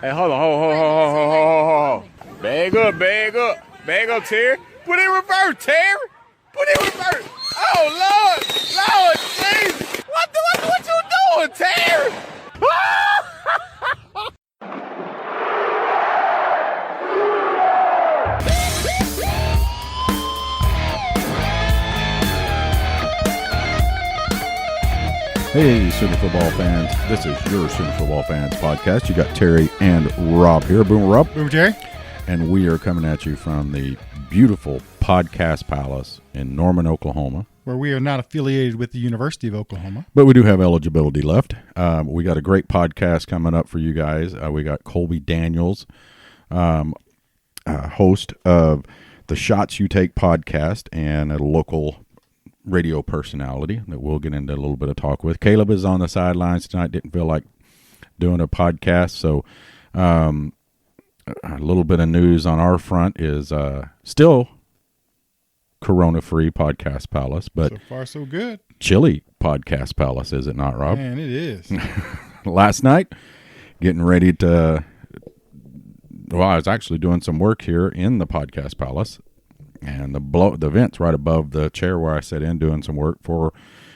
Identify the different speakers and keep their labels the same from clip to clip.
Speaker 1: Hey, hold on, hold on. Bag up, Terry. Put it in reverse, Terry. Put it in reverse. Oh, Lord, jeez. What you doing, Terry?
Speaker 2: Hey, Sooner Football fans. This is your Sooner Football Fans podcast. You got Terry and Rob here. Boomer Rob.
Speaker 3: Boomer Terry.
Speaker 2: And we are coming at you from the beautiful Podcast Palace in Norman, Oklahoma.
Speaker 3: Where we are not affiliated with the University of Oklahoma.
Speaker 2: But we do have eligibility left. We got a great podcast coming up for you guys. We got Colby Daniels, host of the Shots You Take podcast and a local radio personality that we'll get into a little bit of talk with. Caleb is on the sidelines tonight, didn't feel like doing a podcast, so a little bit of news on our front is still Corona-free Podcast Palace, but
Speaker 3: so far so good.
Speaker 2: Chilly Podcast Palace, is it not, Rob?
Speaker 3: Man, it is.
Speaker 2: Last night, getting ready to, I was actually doing some work here in the Podcast Palace. And the vent's right above the chair where I sat in doing some work for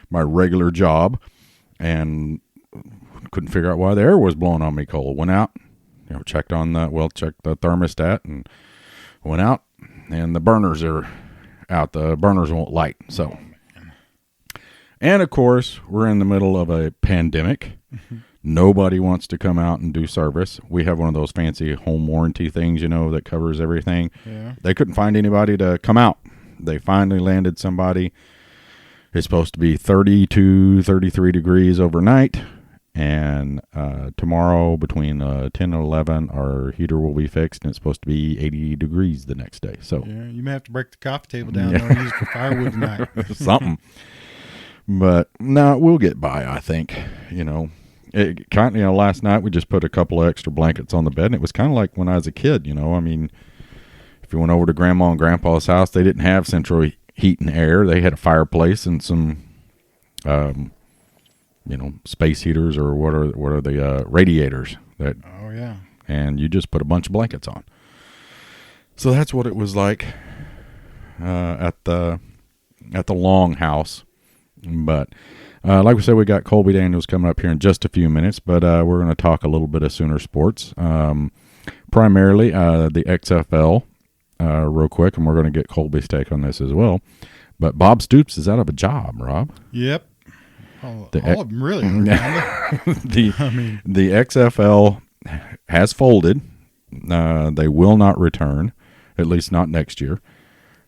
Speaker 2: my regular job, and couldn't figure out why the air was blowing on me cold. Went out, checked the thermostat, and went out, and the burners are out. The burners won't light. So, and of course, we're in the middle of a pandemic. Nobody wants to come out and do service. We have one of those fancy home warranty things, that covers everything.
Speaker 3: Yeah.
Speaker 2: They couldn't find anybody to come out. They finally landed somebody. It's supposed to be 32, 33 degrees overnight. And tomorrow between 10 and 11, our heater will be fixed, and it's supposed to be 80 degrees the next day. So
Speaker 3: yeah, you may have to break the coffee table down and use it for firewood tonight.
Speaker 2: Something. But no, we'll get by, I think, It kind of, last night we just put a couple of extra blankets on the bed, and it was kind of like when I was a kid, I mean, if you went over to Grandma and Grandpa's house, they didn't have central heat and air. They had a fireplace and some, space heaters, or what are the radiators that?
Speaker 3: Oh yeah.
Speaker 2: And you just put a bunch of blankets on. So that's what it was like at the Longhouse, but. Like we said, we got Colby Daniels coming up here in just a few minutes, but we're going to talk a little bit of Sooner sports, primarily the XFL real quick, and we're going to get Colby's take on this as well. But Bob Stoops is out of a job, Rob.
Speaker 3: Yep. All of them really.
Speaker 2: The XFL has folded. They will not return, at least not next year.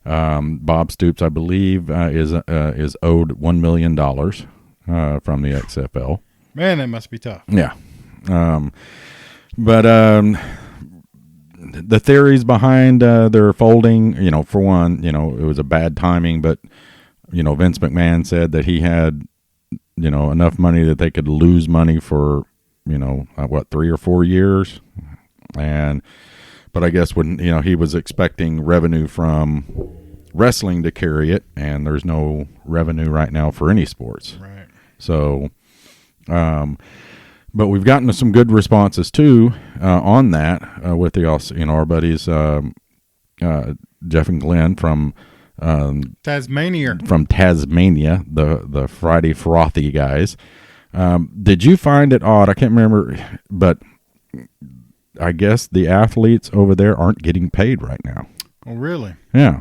Speaker 2: Bob Stoops, I believe, is owed $1 million. From the XFL.
Speaker 3: Man, that must be tough.
Speaker 2: Yeah. But the theories behind their folding, for one, it was a bad timing, but, Vince McMahon said that he had, enough money that they could lose money for, 3 or 4 years. But I guess when, he was expecting revenue from wrestling to carry it, and there's no revenue right now for any sports.
Speaker 3: Right. So,
Speaker 2: but we've gotten some good responses too on that with our buddies Jeff and Glenn from
Speaker 3: Tasmania,
Speaker 2: the Friday Frothy guys. Did you find it odd? I can't remember, but I guess the athletes over there aren't getting paid right now.
Speaker 3: Oh, really?
Speaker 2: Yeah,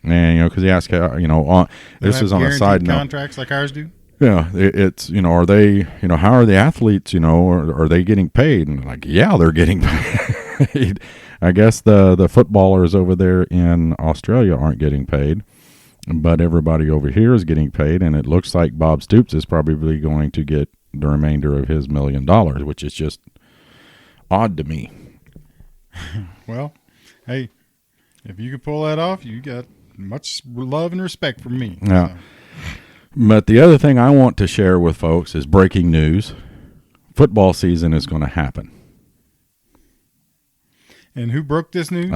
Speaker 2: and because he asked, this is on a side note.
Speaker 3: Contracts like ours do.
Speaker 2: Yeah, it's, are they, how are the athletes, are they getting paid? And like, yeah, they're getting paid. I guess the footballers over there in Australia aren't getting paid, but everybody over here is getting paid, and it looks like Bob Stoops is probably going to get the remainder of his $1 million, which is just odd to me.
Speaker 3: Well, hey, if you could pull that off, you got much love and respect from me.
Speaker 2: Yeah.
Speaker 3: So.
Speaker 2: But the other thing I want to share with folks is breaking news. Football season is going to happen.
Speaker 3: And who broke this news?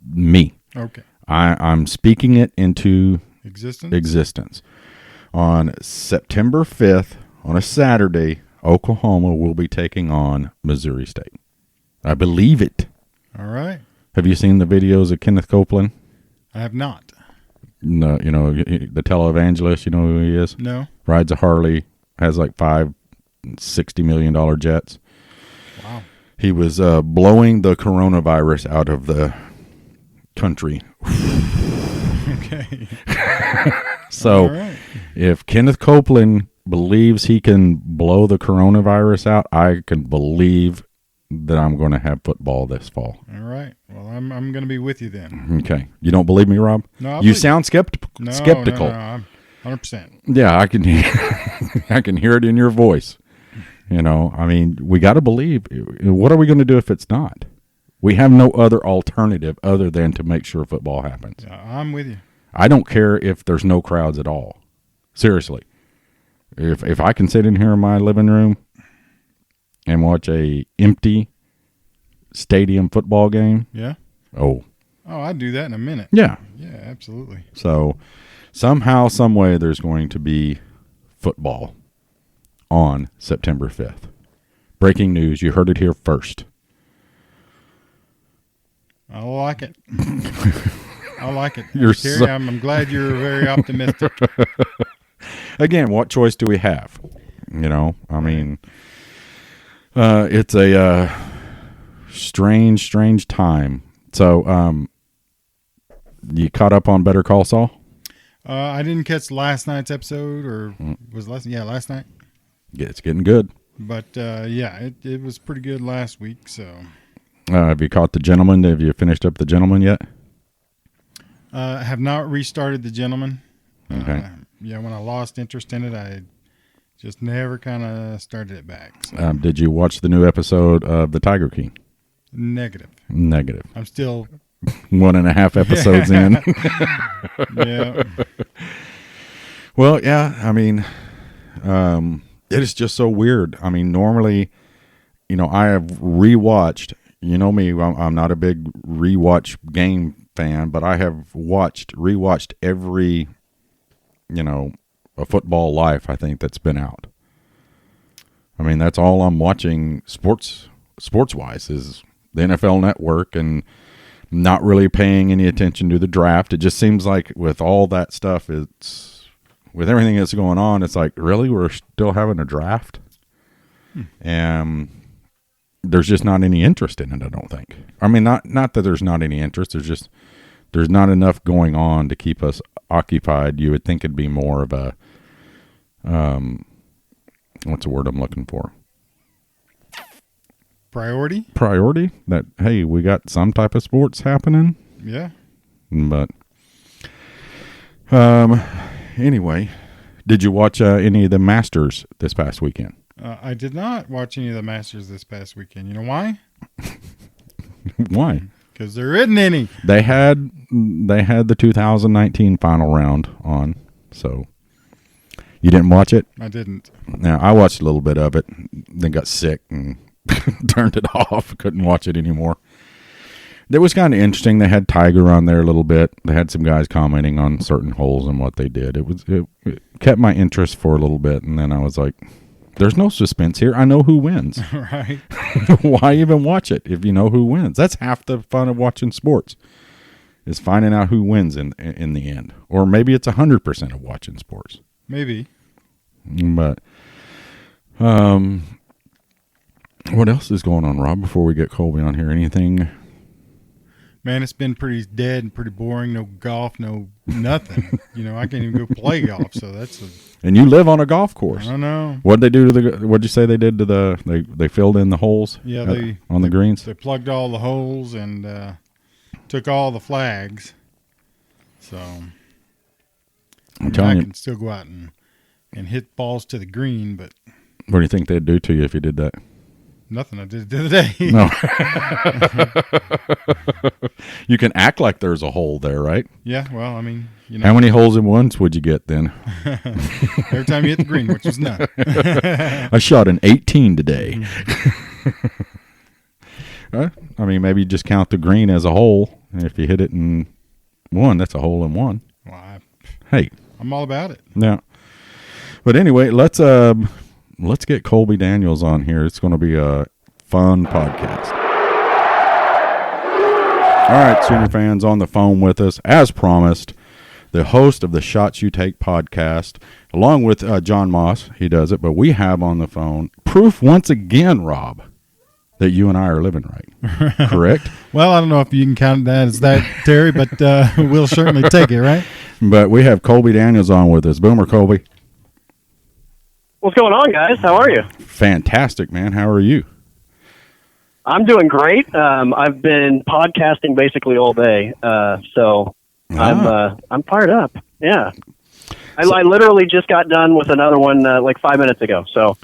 Speaker 2: Me.
Speaker 3: Okay.
Speaker 2: I'm speaking it into existence. On September 5th, on a Saturday, Oklahoma will be taking on Missouri State. I believe it.
Speaker 3: All right.
Speaker 2: Have you seen the videos of Kenneth Copeland?
Speaker 3: I have not.
Speaker 2: No, the televangelist, you know who he is?
Speaker 3: No.
Speaker 2: Rides a Harley, has like $60 million jets.
Speaker 3: Wow.
Speaker 2: He was blowing the coronavirus out of the country.
Speaker 3: Okay.
Speaker 2: So
Speaker 3: All right.
Speaker 2: if Kenneth Copeland believes he can blow the coronavirus out, I can believe that I'm going to have football this fall.
Speaker 3: All right. Well, I'm going to be with you then.
Speaker 2: Okay. You don't believe me, Rob?
Speaker 3: No,
Speaker 2: you sound skeptical.
Speaker 3: No, I'm 100%.
Speaker 2: Yeah, I can hear, I can hear it in your voice. I mean, we got to believe. What are we going to do if it's not? We have no other alternative other than to make sure football happens.
Speaker 3: I'm with you.
Speaker 2: I don't care if there's no crowds at all. Seriously. If I can sit in here in my living room and watch a empty stadium football game.
Speaker 3: Yeah.
Speaker 2: Oh,
Speaker 3: I'd do that in a minute.
Speaker 2: yeah.
Speaker 3: Yeah, absolutely.
Speaker 2: So somehow, some way, there's going to be football on September 5th. Breaking news. You heard it here first.
Speaker 3: I like it. I like it.
Speaker 2: You're
Speaker 3: I'm glad you're very optimistic.
Speaker 2: Again, what choice do we have? I mean, it's a strange time. So, you caught up on Better Call Saul?
Speaker 3: I didn't catch last night's episode, or was last night.
Speaker 2: Yeah, it's getting good.
Speaker 3: But it was pretty good last week. So,
Speaker 2: have you caught The Gentleman? Have you finished up The Gentleman yet?
Speaker 3: have not restarted The Gentleman.
Speaker 2: Okay.
Speaker 3: When I lost interest in it, I just never kind of started it back. So.
Speaker 2: Did you watch the new episode of The Tiger King?
Speaker 3: Negative.
Speaker 2: I'm
Speaker 3: still
Speaker 2: 1.5 episodes in.
Speaker 3: Yeah.
Speaker 2: Well, yeah. I mean, it is just so weird. I mean, normally, I have rewatched. You know me. I'm not a big rewatch game fan, but I have rewatched every, a football life, I think, that's been out. I mean, that's all I'm watching sports-wise is the NFL Network, and not really paying any attention to the draft. It just seems like with all that stuff, with everything that's going on, it's like, really, we're still having a draft? And there's just not any interest in it, I don't think. I mean, not that there's not any interest. There's not enough going on to keep us occupied. You would think it'd be more of a, what's the word I'm looking for? Priority? That, hey, we got some type of sports happening.
Speaker 3: Yeah.
Speaker 2: But, anyway, did you watch any of the Masters this past weekend?
Speaker 3: I did not watch any of the Masters this past weekend. You know why?
Speaker 2: Why?
Speaker 3: Because there isn't any.
Speaker 2: They had the 2019 final round on, so you didn't watch it?
Speaker 3: I didn't.
Speaker 2: Now, I watched a little bit of it, then got sick and turned it off. Couldn't watch it anymore. It was kind of interesting. They had Tiger on there a little bit. They had some guys commenting on certain holes and what they did. It kept my interest for a little bit, and then I was like, there's no suspense here. I know who wins.
Speaker 3: Right.
Speaker 2: Why even watch it if you know who wins? That's half the fun of watching sports, is finding out who wins in the end. Or maybe it's 100% of watching sports.
Speaker 3: Maybe.
Speaker 2: But what else is going on, Rob, before we get Colby on here? Anything?
Speaker 3: Man, it's been pretty dead and pretty boring. No golf, no nothing. I can't even go play golf. So that's
Speaker 2: and you live on a golf course.
Speaker 3: I know.
Speaker 2: What'd they do to what'd you say they did to they filled in the holes?
Speaker 3: Yeah,
Speaker 2: on the greens?
Speaker 3: They plugged all the holes and took all the flags. So
Speaker 2: I'm telling you,
Speaker 3: I can still go out and hit balls to the green, but
Speaker 2: what do you think they'd do to you if you did that?
Speaker 3: nothing. I did it the other day.
Speaker 2: No. You can act like there's a hole there, right?
Speaker 3: Yeah, well, I mean,
Speaker 2: How many holes in ones would you get then?
Speaker 3: Every time you hit the green, which was none.
Speaker 2: I shot an 18 today. I mean, maybe just count the green as a hole. And if you hit it in one, that's a hole in one.
Speaker 3: Well,
Speaker 2: I'm
Speaker 3: all about it.
Speaker 2: Yeah. But anyway, let's get Colby Daniels on here. It's going to be a fun podcast. All right, Sooner fans, on the phone with us, as promised, the host of the Shots You Take podcast, along with John Moss. He does it, but we have on the phone proof once again, Rob, that you and I are living right. Correct?
Speaker 3: Well, I don't know if you can count that as that, Terry, but we'll certainly take it, right?
Speaker 2: But we have Colby Daniels on with us. Boomer, Colby.
Speaker 4: What's going on, guys? How are you?
Speaker 2: Fantastic, man. How are you?
Speaker 4: I'm doing great. I've been podcasting basically all day, so I'm fired up. Yeah, I literally just got done with another one like 5 minutes ago. So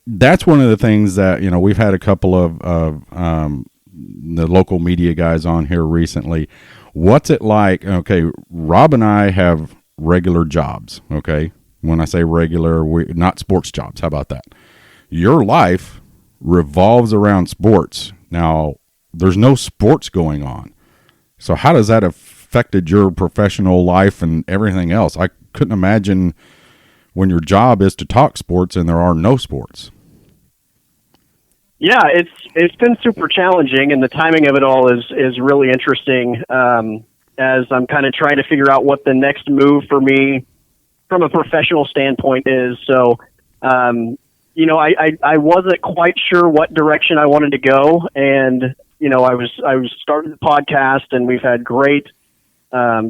Speaker 2: that's one of the things that we've had a couple of the local media guys on here recently. What's it like? Okay, Rob and I have regular jobs. Okay, when I say regular, not sports jobs. How about that? Your life revolves around sports. Now, there's no sports going on. So how does that affected your professional life and everything else? I couldn't imagine when your job is to talk sports and there are no sports.
Speaker 4: Yeah, it's been super challenging, and the timing of it all is really interesting as I'm kind of trying to figure out what the next move for me from a professional standpoint is. So, I wasn't quite sure what direction I wanted to go, and I was starting the podcast, and we've had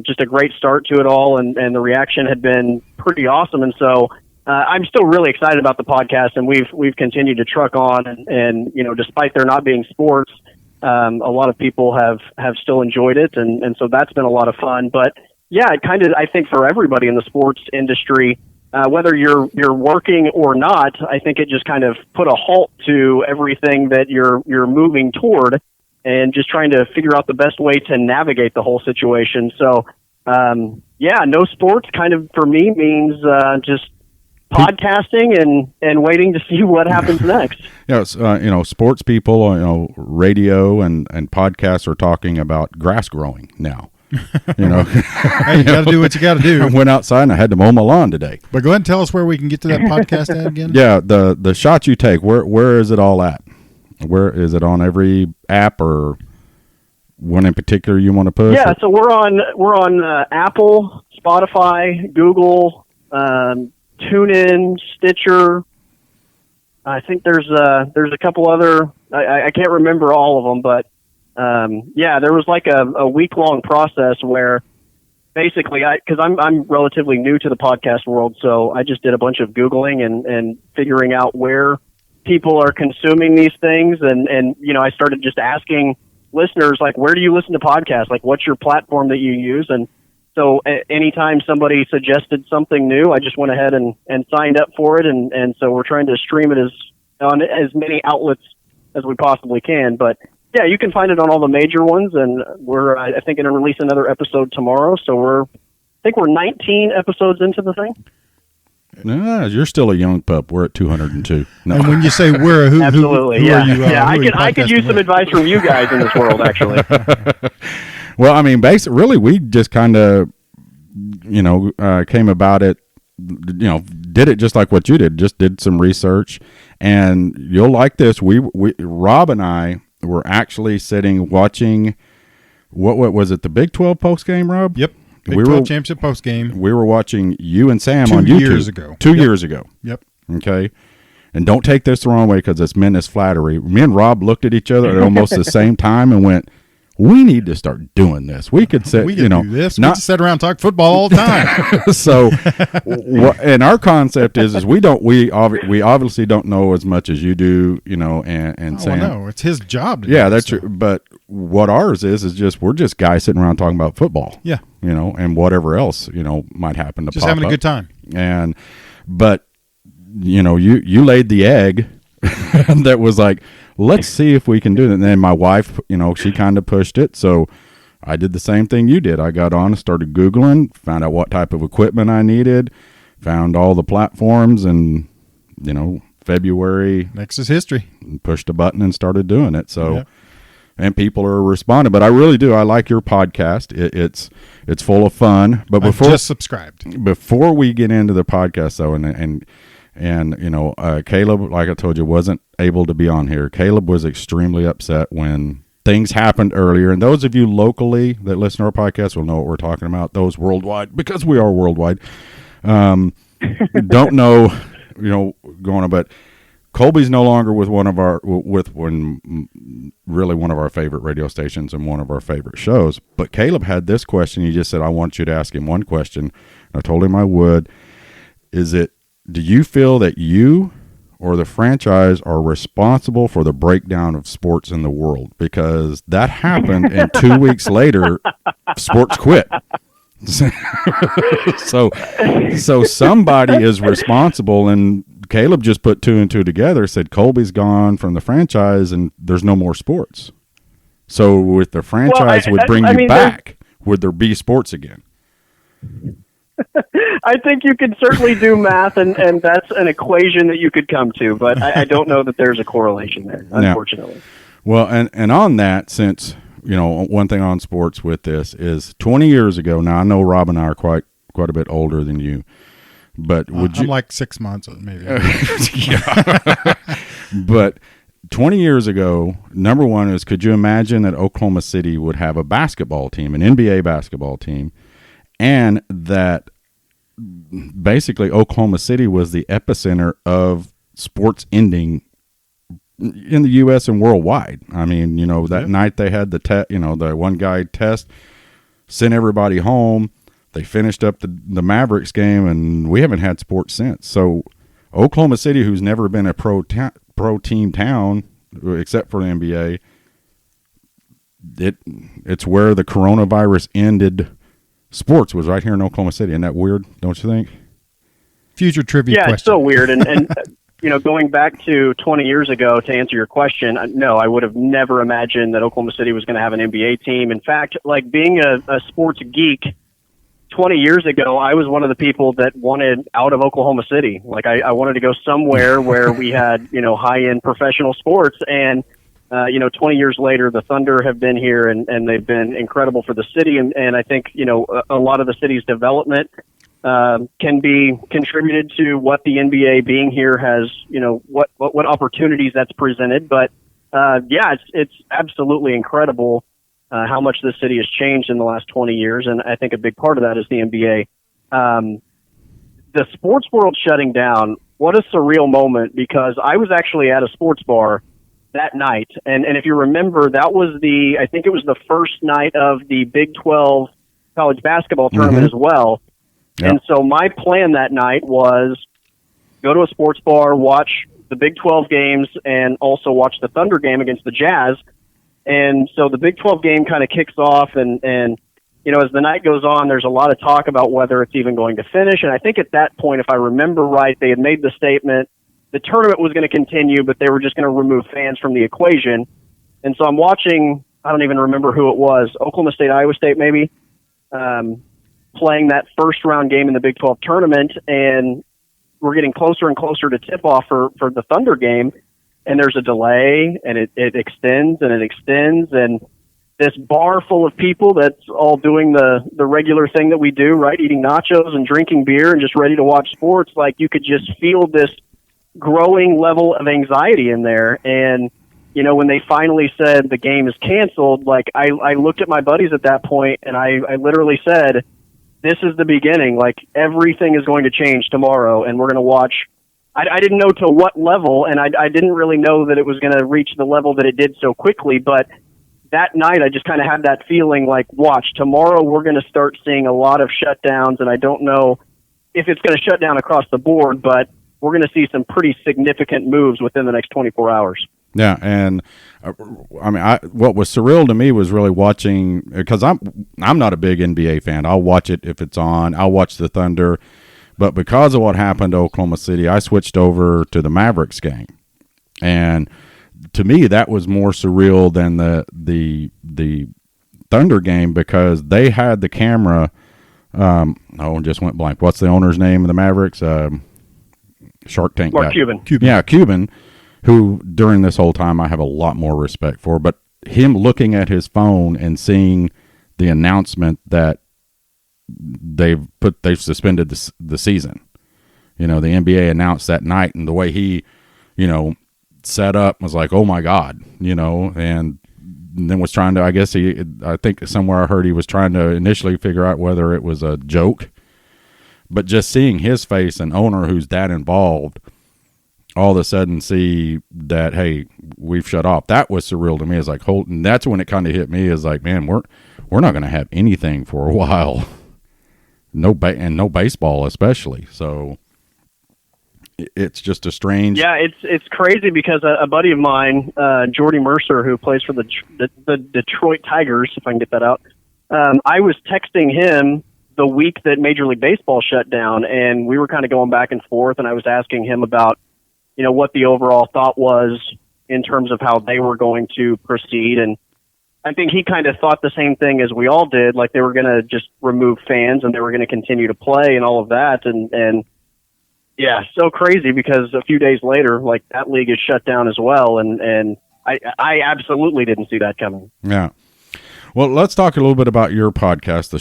Speaker 4: just a great start to it all, and the reaction had been pretty awesome, and so I'm still really excited about the podcast, and we've continued to truck on, and despite there not being sports, a lot of people have still enjoyed it, and so that's been a lot of fun. But yeah, I think for everybody in the sports industry, whether you're working or not, I think it just kind of put a halt to everything that you're moving toward, and just trying to figure out the best way to navigate the whole situation. So, no sports kind of for me means just podcasting and waiting to see what happens next.
Speaker 2: Sports people, radio and podcasts are talking about grass growing now.
Speaker 3: Hey, you got to do what you got to do.
Speaker 2: I went outside and I had to mow my lawn today.
Speaker 3: But go ahead and tell us where we can get to that podcast at again.
Speaker 2: Yeah, the Shot You Take. Where is it all at? Where is it on every app, or one in particular you want to push?
Speaker 4: Yeah, so we're on Apple, Spotify, Google, TuneIn, Stitcher. I think there's a couple other. I can't remember all of them, but there was like a week-long process where basically because I'm relatively new to the podcast world, so I just did a bunch of Googling and figuring out where people are consuming these things, and I started just asking listeners, like, where do you listen to podcasts? Like, what's your platform that you use? And so anytime somebody suggested something new, I just went ahead and signed up for it, and so we're trying to stream it on as many outlets as we possibly can. But yeah, you can find it on all the major ones, and we're I think going to release another episode tomorrow. So we're 19 episodes into the thing.
Speaker 2: No, you're still a young pup. We're at 202. No.
Speaker 3: And when you say we're, who
Speaker 4: absolutely,
Speaker 3: who are you?
Speaker 4: I could use some advice from you guys in this world, actually.
Speaker 2: Well, I mean, basically, we just kind of, came about it, did it just like what you did. Just did some research, and you'll like this. We Rob and I were actually sitting watching. What was it? The Big 12 post game, Rob?
Speaker 3: Yep. Big 12 championship post game.
Speaker 2: We were watching you and Sam on YouTube
Speaker 3: 2 years ago.
Speaker 2: 2 years ago.
Speaker 3: Yep.
Speaker 2: Okay. And don't take this the wrong way because it's meant as flattery. Me and Rob looked at each other at almost the same time and went, we need to start doing this. We could sit,
Speaker 3: do this. We just sit around and talk football all the time.
Speaker 2: So, and our concept is we obviously don't know as much as you do, and Sam.
Speaker 3: No, it's his job to
Speaker 2: do that's true. But what ours is just we're just guys sitting around talking about football.
Speaker 3: Yeah.
Speaker 2: And whatever else, might happen to
Speaker 3: just
Speaker 2: pop
Speaker 3: having
Speaker 2: up.
Speaker 3: a good time.
Speaker 2: But you laid the egg that was like, let's see if we can do it. And then my wife, she kind of pushed it. So I did the same thing you did. I got on and started Googling, found out what type of equipment I needed, found all the platforms, and, February.
Speaker 3: Next is history.
Speaker 2: Pushed a button and started doing it. So, and people are responding. But I really do. I like your podcast. It's full of fun. But
Speaker 3: I've just subscribed.
Speaker 2: Before we get into the podcast, though, and And, Caleb, like I told you, wasn't able to be on here. Caleb was extremely upset when things happened earlier. And those of you locally that listen to our podcast will know what we're talking about. Those worldwide, because we are worldwide, don't know, going on. But Colby's no longer with one of our favorite radio stations and one of our favorite shows. But Caleb had this question. He just said, I want you to ask him one question. I told him I would. Do you feel that you or the franchise are responsible for the breakdown of sports in the world? Because that happened, and 2 weeks later, sports quit. So somebody is responsible, and Caleb just put two and two together, said Colby's gone from the franchise, and there's no more sports. So if the franchise would bring you back, would there be sports again?
Speaker 4: I think you could certainly do math, and that's an equation that you could come to, but I don't know that there's a correlation there, unfortunately.
Speaker 2: Now, well, and on that, since, one thing on sports with this is 20 years ago, now I know Rob and I are quite a bit older than you, but I'm
Speaker 3: like 6 months, maybe.
Speaker 2: Yeah. But 20 years ago, number one is, could you imagine that Oklahoma City would have a basketball team, an NBA basketball team, and that basically Oklahoma City was the epicenter of sports ending in the U.S. and worldwide? I mean, that night they had the one guy test, sent everybody home. They finished up the Mavericks game, and we haven't had sports since. So Oklahoma City, who's never been a pro team town except for the NBA, it's where the coronavirus ended. Sports was right here in Oklahoma City. Isn't that weird, don't you think?
Speaker 3: Future trivia
Speaker 4: question.
Speaker 3: Yeah,
Speaker 4: it's so weird. And going back to 20 years ago, to answer your question, no, I would have never imagined that Oklahoma City was going to have an NBA team. In fact, like being a sports geek, 20 years ago, I was one of the people that wanted out of Oklahoma City. Like I wanted to go somewhere where we had, high-end professional sports. And 20 years later, the Thunder have been here, and they've been incredible for the city. And I think, a lot of the city's development can be contributed to what the NBA being here has, what opportunities that's presented. But, it's absolutely incredible how much this city has changed in the last 20 years. And I think a big part of that is the NBA. The sports world shutting down, what a surreal moment, because I was actually at a sports bar that night. And if you remember, that was I think it was the first night of the Big 12 college basketball tournament as well. Yep. And so my plan that night was go to a sports bar, watch the Big 12 games, and also watch the Thunder game against the Jazz. And so the Big 12 game kind of kicks off, and as the night goes on, there's a lot of talk about whether it's even going to finish. And I think at that point, if I remember right, they had made the statement the tournament was going to continue, but they were just going to remove fans from the equation. And so I'm watching, I don't even remember who it was, Oklahoma State, Iowa State maybe, playing that first round game in the Big 12 tournament, and we're getting closer and closer to tip-off for the Thunder game, and there's a delay, and it extends, and this bar full of people that's all doing the regular thing that we do, right, eating nachos and drinking beer and just ready to watch sports, like you could just feel this growing level of anxiety in there. And when they finally said the game is canceled, like I looked at my buddies at that point, and I literally said, this is the beginning. Like everything is going to change tomorrow, and we're going to watch. I didn't know to what level, and I didn't really know that it was going to reach the level that it did so quickly. But that night, I just kind of had that feeling like, watch, tomorrow we're going to start seeing a lot of shutdowns, and I don't know if it's going to shut down across the board, but we're going to see some pretty significant moves within the next 24 hours.
Speaker 2: Yeah, and what was surreal to me was really watching, because I'm not a big NBA fan. I'll watch it if it's on. I'll watch the Thunder, but because of what happened to Oklahoma City, I switched over to the Mavericks game, and to me that was more surreal than the Thunder game, because they had the camera. Just went blank. What's the owner's name of the Mavericks? Shark Tank
Speaker 4: Mark
Speaker 2: guy.
Speaker 4: Cuban.
Speaker 2: Yeah, Cuban, who during this whole time I have a lot more respect for. But him looking at his phone and seeing the announcement that they've suspended the season, the NBA announced that night, and the way he, set up was like, oh my God, and then was trying to, I think somewhere I heard he was trying to initially figure out whether it was a joke, but just seeing his face, an owner who's that involved, all of a sudden see that, hey, we've shut off. That was surreal to me. It's like, and that's when it kind of hit me, is like, man, we're not going to have anything for a while. No baseball especially. So it's just a strange.
Speaker 4: Yeah, it's crazy because a buddy of mine, Jordy Mercer, who plays for the Detroit Tigers, if I can get that out, I was texting him the week that Major League Baseball shut down, and we were kind of going back and forth, and I was asking him about, what the overall thought was in terms of how they were going to proceed. And I think he kind of thought the same thing as we all did, like they were going to just remove fans and they were going to continue to play and all of that. And yeah, so crazy because a few days later, like that league is shut down as well. And I absolutely didn't see that coming.
Speaker 2: Yeah. Well, let's talk a little bit about your podcast, the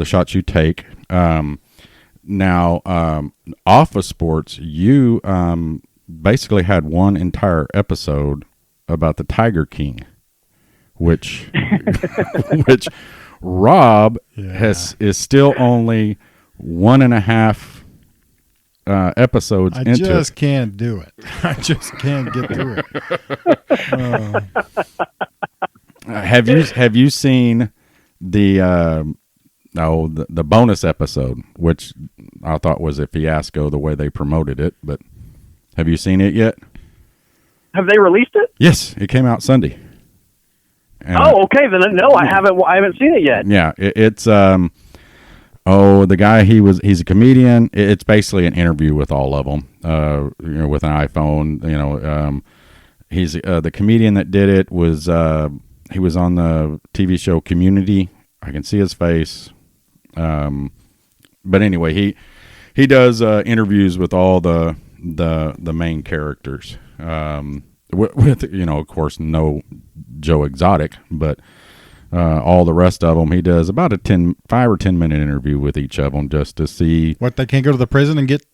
Speaker 2: shots you take. Now, off of sports, you basically had one entire episode about the Tiger King, which Rob is still only 1.5 episodes into.
Speaker 3: I just can't do it. I just can't get through it.
Speaker 2: Have you seen the bonus episode, which I thought was a fiasco the way they promoted it, but have you seen it yet?
Speaker 4: Have they released it?
Speaker 2: Yes, it came out Sunday. And
Speaker 4: okay. Then no, I haven't seen it yet.
Speaker 2: Yeah, it's the guy, he's a comedian. It's basically an interview with all of them, with an iPhone. He's the comedian that did it was he was on the TV show Community. I can see his face. But anyway, he does interviews with all the main characters. With of course, no Joe Exotic, but all the rest of them, he does about a 5 or 10 minute interview with each of them just to see
Speaker 3: what they can't go to the prison and get.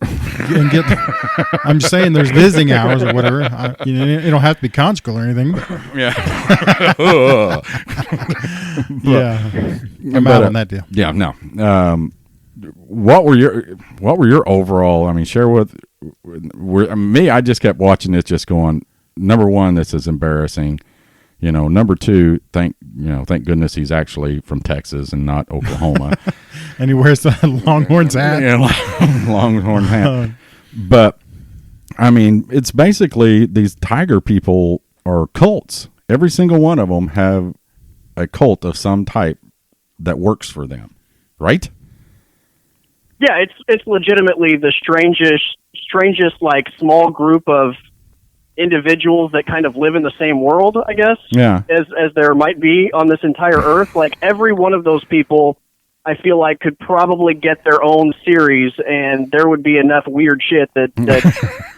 Speaker 3: I'm just saying, there's visiting hours or whatever. It don't have to be conjugal or anything.
Speaker 2: Yeah.
Speaker 3: Yeah, I'm out on that deal.
Speaker 2: Yeah, no. What were your overall? I mean, share with me. I just kept watching this, just going, number one, this is embarrassing. Number two, thank goodness he's actually from Texas and not Oklahoma.
Speaker 3: And he wears the Longhorns hat.
Speaker 2: Yeah, Longhorn hat. But I mean, it's basically these tiger people are cults. Every single one of them have a cult of some type that works for them, right?
Speaker 4: Yeah, it's legitimately the strangest like small group of individuals that kind of live in the same world, I guess.
Speaker 2: Yeah.
Speaker 4: As there might be on this entire earth. Like every one of those people, I feel like could probably get their own series, and there would be enough weird shit that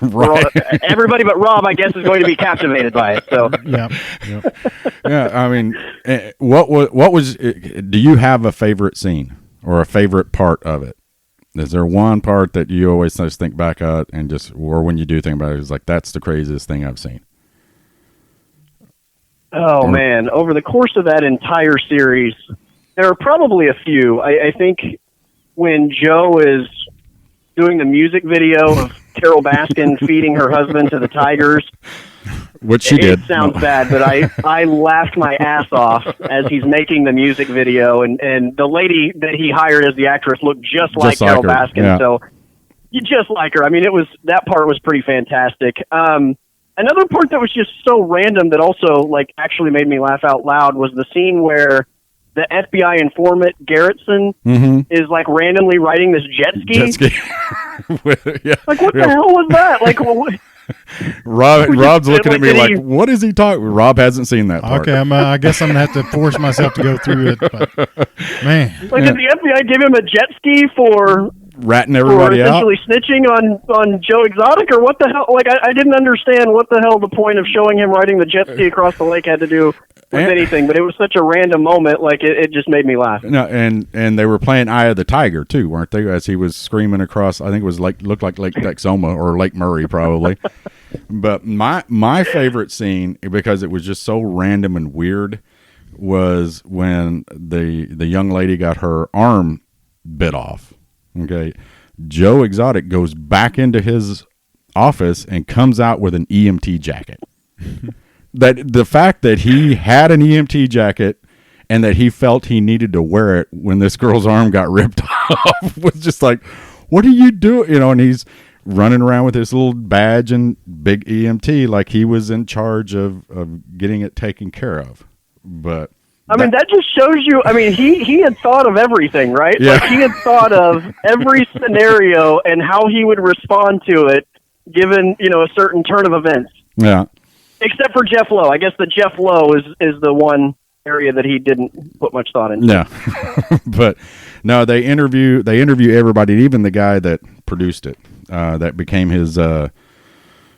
Speaker 2: right.
Speaker 4: Everybody but Rob, I guess, is going to be captivated by it. So
Speaker 2: yeah. I mean, what was? Do you have a favorite scene or a favorite part of it? Is there one part that you always just think back at or when you do think about it, it's like, that's the craziest thing I've seen?
Speaker 4: Oh, man. Over the course of that entire series, there are probably a few. I think when Joe is doing the music video of Carol Baskin feeding her husband to the tigers.
Speaker 2: Which she did.
Speaker 4: It sounds bad, but I laughed my ass off as he's making the music video, and the lady that he hired as the actress looked just like Carol Baskin,
Speaker 2: yeah.
Speaker 4: So you just like her. I mean, that part was pretty fantastic. Another part that was just so random that also like actually made me laugh out loud was the scene where the FBI informant Garrettson is like randomly riding this jet ski.
Speaker 2: Yeah.
Speaker 4: Like, what the hell was that? Like,
Speaker 2: Rob's looking at me like, what is he talking? Rob hasn't seen that part.
Speaker 3: Okay, I guess I'm going to have to force myself to go through it. But, man.
Speaker 4: Like, did the FBI give him a jet ski for
Speaker 2: ratting everybody out?
Speaker 4: Essentially snitching on Joe Exotic, or what the hell? Like, I didn't understand what the hell the point of showing him riding the jet ski across the lake had to do anything, but it was such a random moment. Like it just made me laugh.
Speaker 2: No, and they were playing Eye of the Tiger too, weren't they? As he was screaming across, I think it was looked like Lake Texoma or Lake Murray probably. But my favorite scene, because it was just so random and weird, was when the young lady got her arm bit off. Okay, Joe Exotic goes back into his office and comes out with an EMT jacket. That the fact that he had an EMT jacket and that he felt he needed to wear it when this girl's arm got ripped off was just like, what are you doing? And he's running around with his little badge and big EMT like he was in charge of getting it taken care of. But
Speaker 4: I mean, that just shows you. I mean, he had thought of everything, right?
Speaker 2: Yeah.
Speaker 4: Like he had thought of every scenario and how he would respond to it, given a certain turn of events.
Speaker 2: Yeah.
Speaker 4: Except for Jeff Lowe. I guess the Jeff Lowe is the one area that he didn't put much thought into.
Speaker 2: Yeah. But no, they interview everybody, even the guy that produced it, that became his, that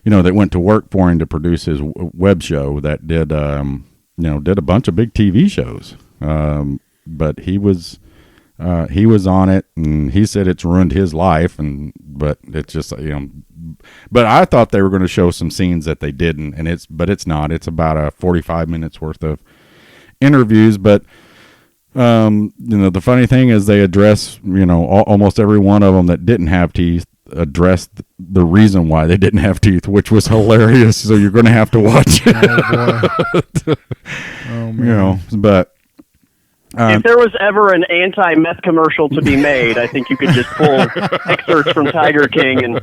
Speaker 2: went to work for him to produce his web show that did a bunch of big TV shows. But he was on it, and he said it's ruined his life, but it's just, but I thought they were going to show some scenes that they didn't, but it's not. It's about a 45 minutes worth of interviews. But, the funny thing is they address, almost every one of them that didn't have teeth addressed the reason why they didn't have teeth, which was hilarious. So you're going to have to watch it.
Speaker 3: Oh, man.
Speaker 2: But
Speaker 4: if there was ever an anti-meth commercial to be made, I think you could just pull excerpts from Tiger King, and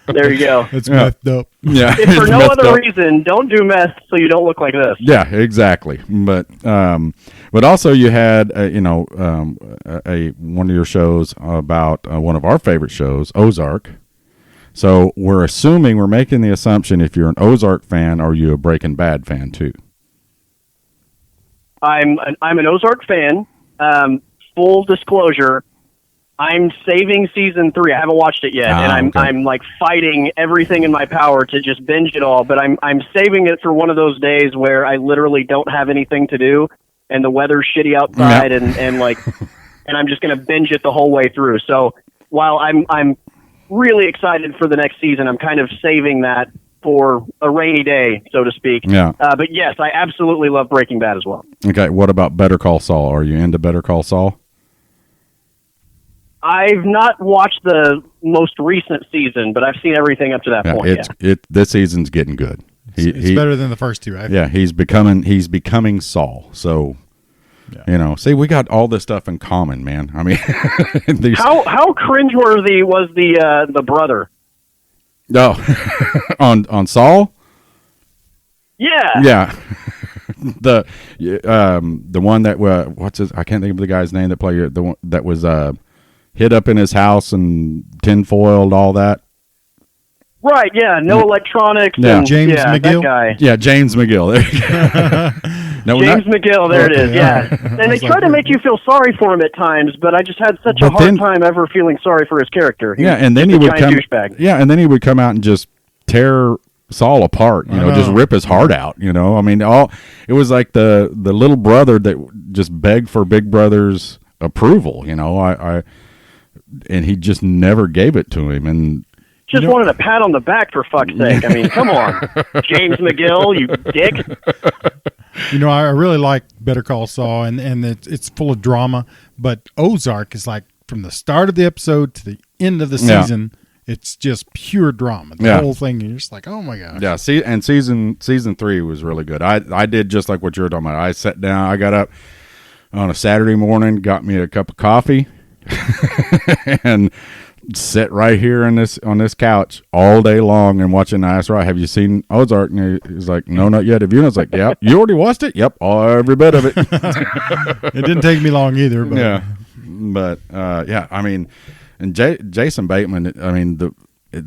Speaker 4: there you go.
Speaker 3: It's methed up.
Speaker 2: Yeah.
Speaker 4: If for no other
Speaker 2: up.
Speaker 4: reason, don't do meth so you don't look like this.
Speaker 2: Yeah, exactly. But also you had one of your shows about one of our favorite shows, Ozark. So we're making the assumption, if you're an Ozark fan, are you a Breaking Bad fan too?
Speaker 4: I'm an Ozark fan. Full disclosure, I'm saving season 3. I haven't watched it yet, and I'm like fighting everything in my power to just binge it all. But I'm saving it for one of those days where I literally don't have anything to do, and the weather's shitty outside, and I'm just gonna binge it the whole way through. So while I'm really excited for the next season, I'm kind of saving that for a rainy day, so to speak.
Speaker 2: Yeah.
Speaker 4: But yes, I absolutely love Breaking Bad as well.
Speaker 2: Okay, what about Better Call Saul? Are you into Better Call Saul?
Speaker 4: I've not watched the most recent season, but I've seen everything up to that point.
Speaker 2: This season's getting good.
Speaker 3: It's better than the first two, right?
Speaker 2: Yeah, he's becoming Saul. So, see, we got all this stuff in common, man. I mean,
Speaker 4: how cringeworthy was the brother?
Speaker 2: No, on Saul.
Speaker 4: Yeah.
Speaker 2: The one that what's his? I can't think of the guy's name that played the one that was hid up in his house and tinfoiled all that.
Speaker 4: Right. Yeah. No electronics.
Speaker 2: Yeah.
Speaker 4: And,
Speaker 3: James McGill.
Speaker 4: That guy.
Speaker 2: Yeah, James McGill.
Speaker 4: James McGill. There it is. Yeah. And they try to make you feel sorry for him at times, but I just had such a hard time ever feling sorry for his character.
Speaker 2: And then he would come.
Speaker 4: Douchebag.
Speaker 2: Yeah, and then he would come out and just tear Saul apart. Just rip his heart out. I mean, it was like the little brother that just begged for Big Brother's approval. And he just never gave it to him, and
Speaker 4: just wanted a pat on the back, for fuck's sake. I mean, come on, James McGill, you dick.
Speaker 3: I really like Better Call Saul, and it's full of drama. But Ozark is like from the start of the episode to the end of the season, it's just pure drama. The whole thing, you're just like, oh my gosh.
Speaker 2: Yeah, and season 3 was really good. I did just like what you were talking about. I sat down, I got up on a Saturday morning, got me a cup of coffee, and sit right here on this couch all day long and watching. I asked, have you seen Ozark? And he's like, no, not yet. Have you? And I was like, yeah. You already watched it? Yep, every bit of it.
Speaker 3: It didn't take me long either. But.
Speaker 2: Yeah, but I mean, and Jason Bateman. I mean,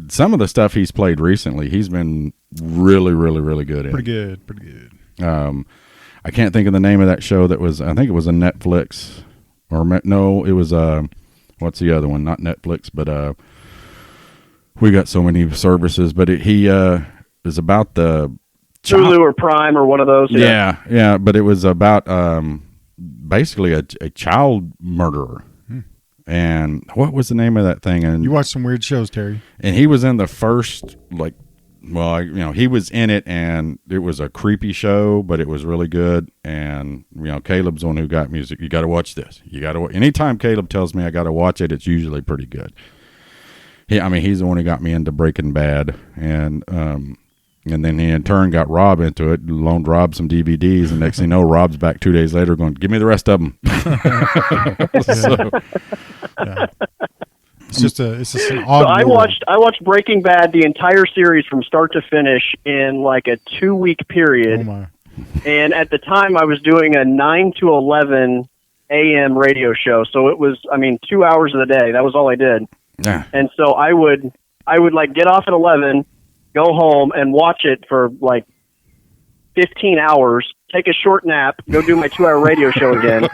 Speaker 2: some of the stuff he's played recently, he's been really, really, really good at.
Speaker 3: Pretty good.
Speaker 2: I can't think of the name of that show that was. I think it was a Netflix, it was what's the other one? Not Netflix, but we got so many services. But he is about the
Speaker 4: Hulu or Prime or one of those.
Speaker 2: Yeah. But it was about basically a child murderer. And what was the name of that thing? And
Speaker 3: You watch some weird shows, Terry.
Speaker 2: And he was in the first, he was in it, and it was a creepy show, but it was really good. And, Caleb's the one who got music. You got to watch this. Anytime Caleb tells me I got to watch it, it's usually pretty good. He's the one who got me into Breaking Bad. And then he in turn got Rob into it, loaned Rob some DVDs, and next thing you know, Rob's back 2 days later going, give me the rest of them.
Speaker 3: Yeah. It's just an odd.
Speaker 4: So I watched Breaking Bad, the entire series from start to finish in like a 2-week period.
Speaker 3: Oh my.
Speaker 4: And at the time I was doing a 9 to 11 a.m. radio show. So it was, 2 hours of the day. That was all I did.
Speaker 2: Yeah.
Speaker 4: And so I would like get off at 11, go home and watch it for like 15 hours, take a short nap, go do my 2-hour radio show again,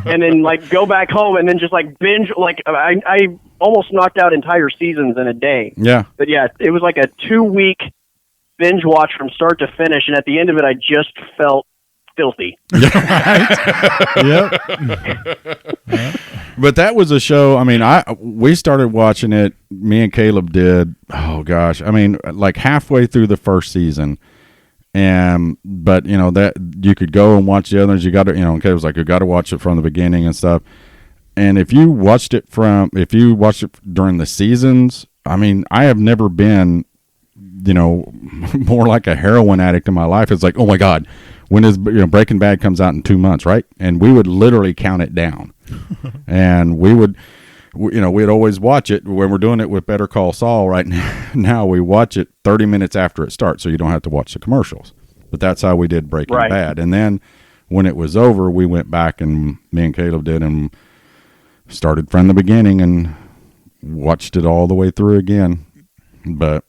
Speaker 4: and then like go back home and then just like binge. Like I almost knocked out entire seasons in a day.
Speaker 2: Yeah.
Speaker 4: But yeah, it was like a 2-week binge watch from start to finish. And at the end of it, I just felt filthy.
Speaker 3: Yep.
Speaker 2: But that was a show. We started watching it. Me and Caleb did. Oh gosh. Like halfway through the first season. But that you could go and watch the others. You got to, Caleb was like, you got to watch it from the beginning and stuff. And if you watched it during the seasons, I have never been, more like a heroin addict in my life. It's like, oh my God, when is Breaking Bad comes out in 2 months, right? And we would literally count it down, and we'd always watch it when we're doing it with Better Call Saul right now. We watch it 30 minutes after it starts, so you don't have to watch the commercials. But that's how we did Breaking Bad. And then when it was over, we went back and me and Caleb did and started from the beginning and watched it all the way through again. But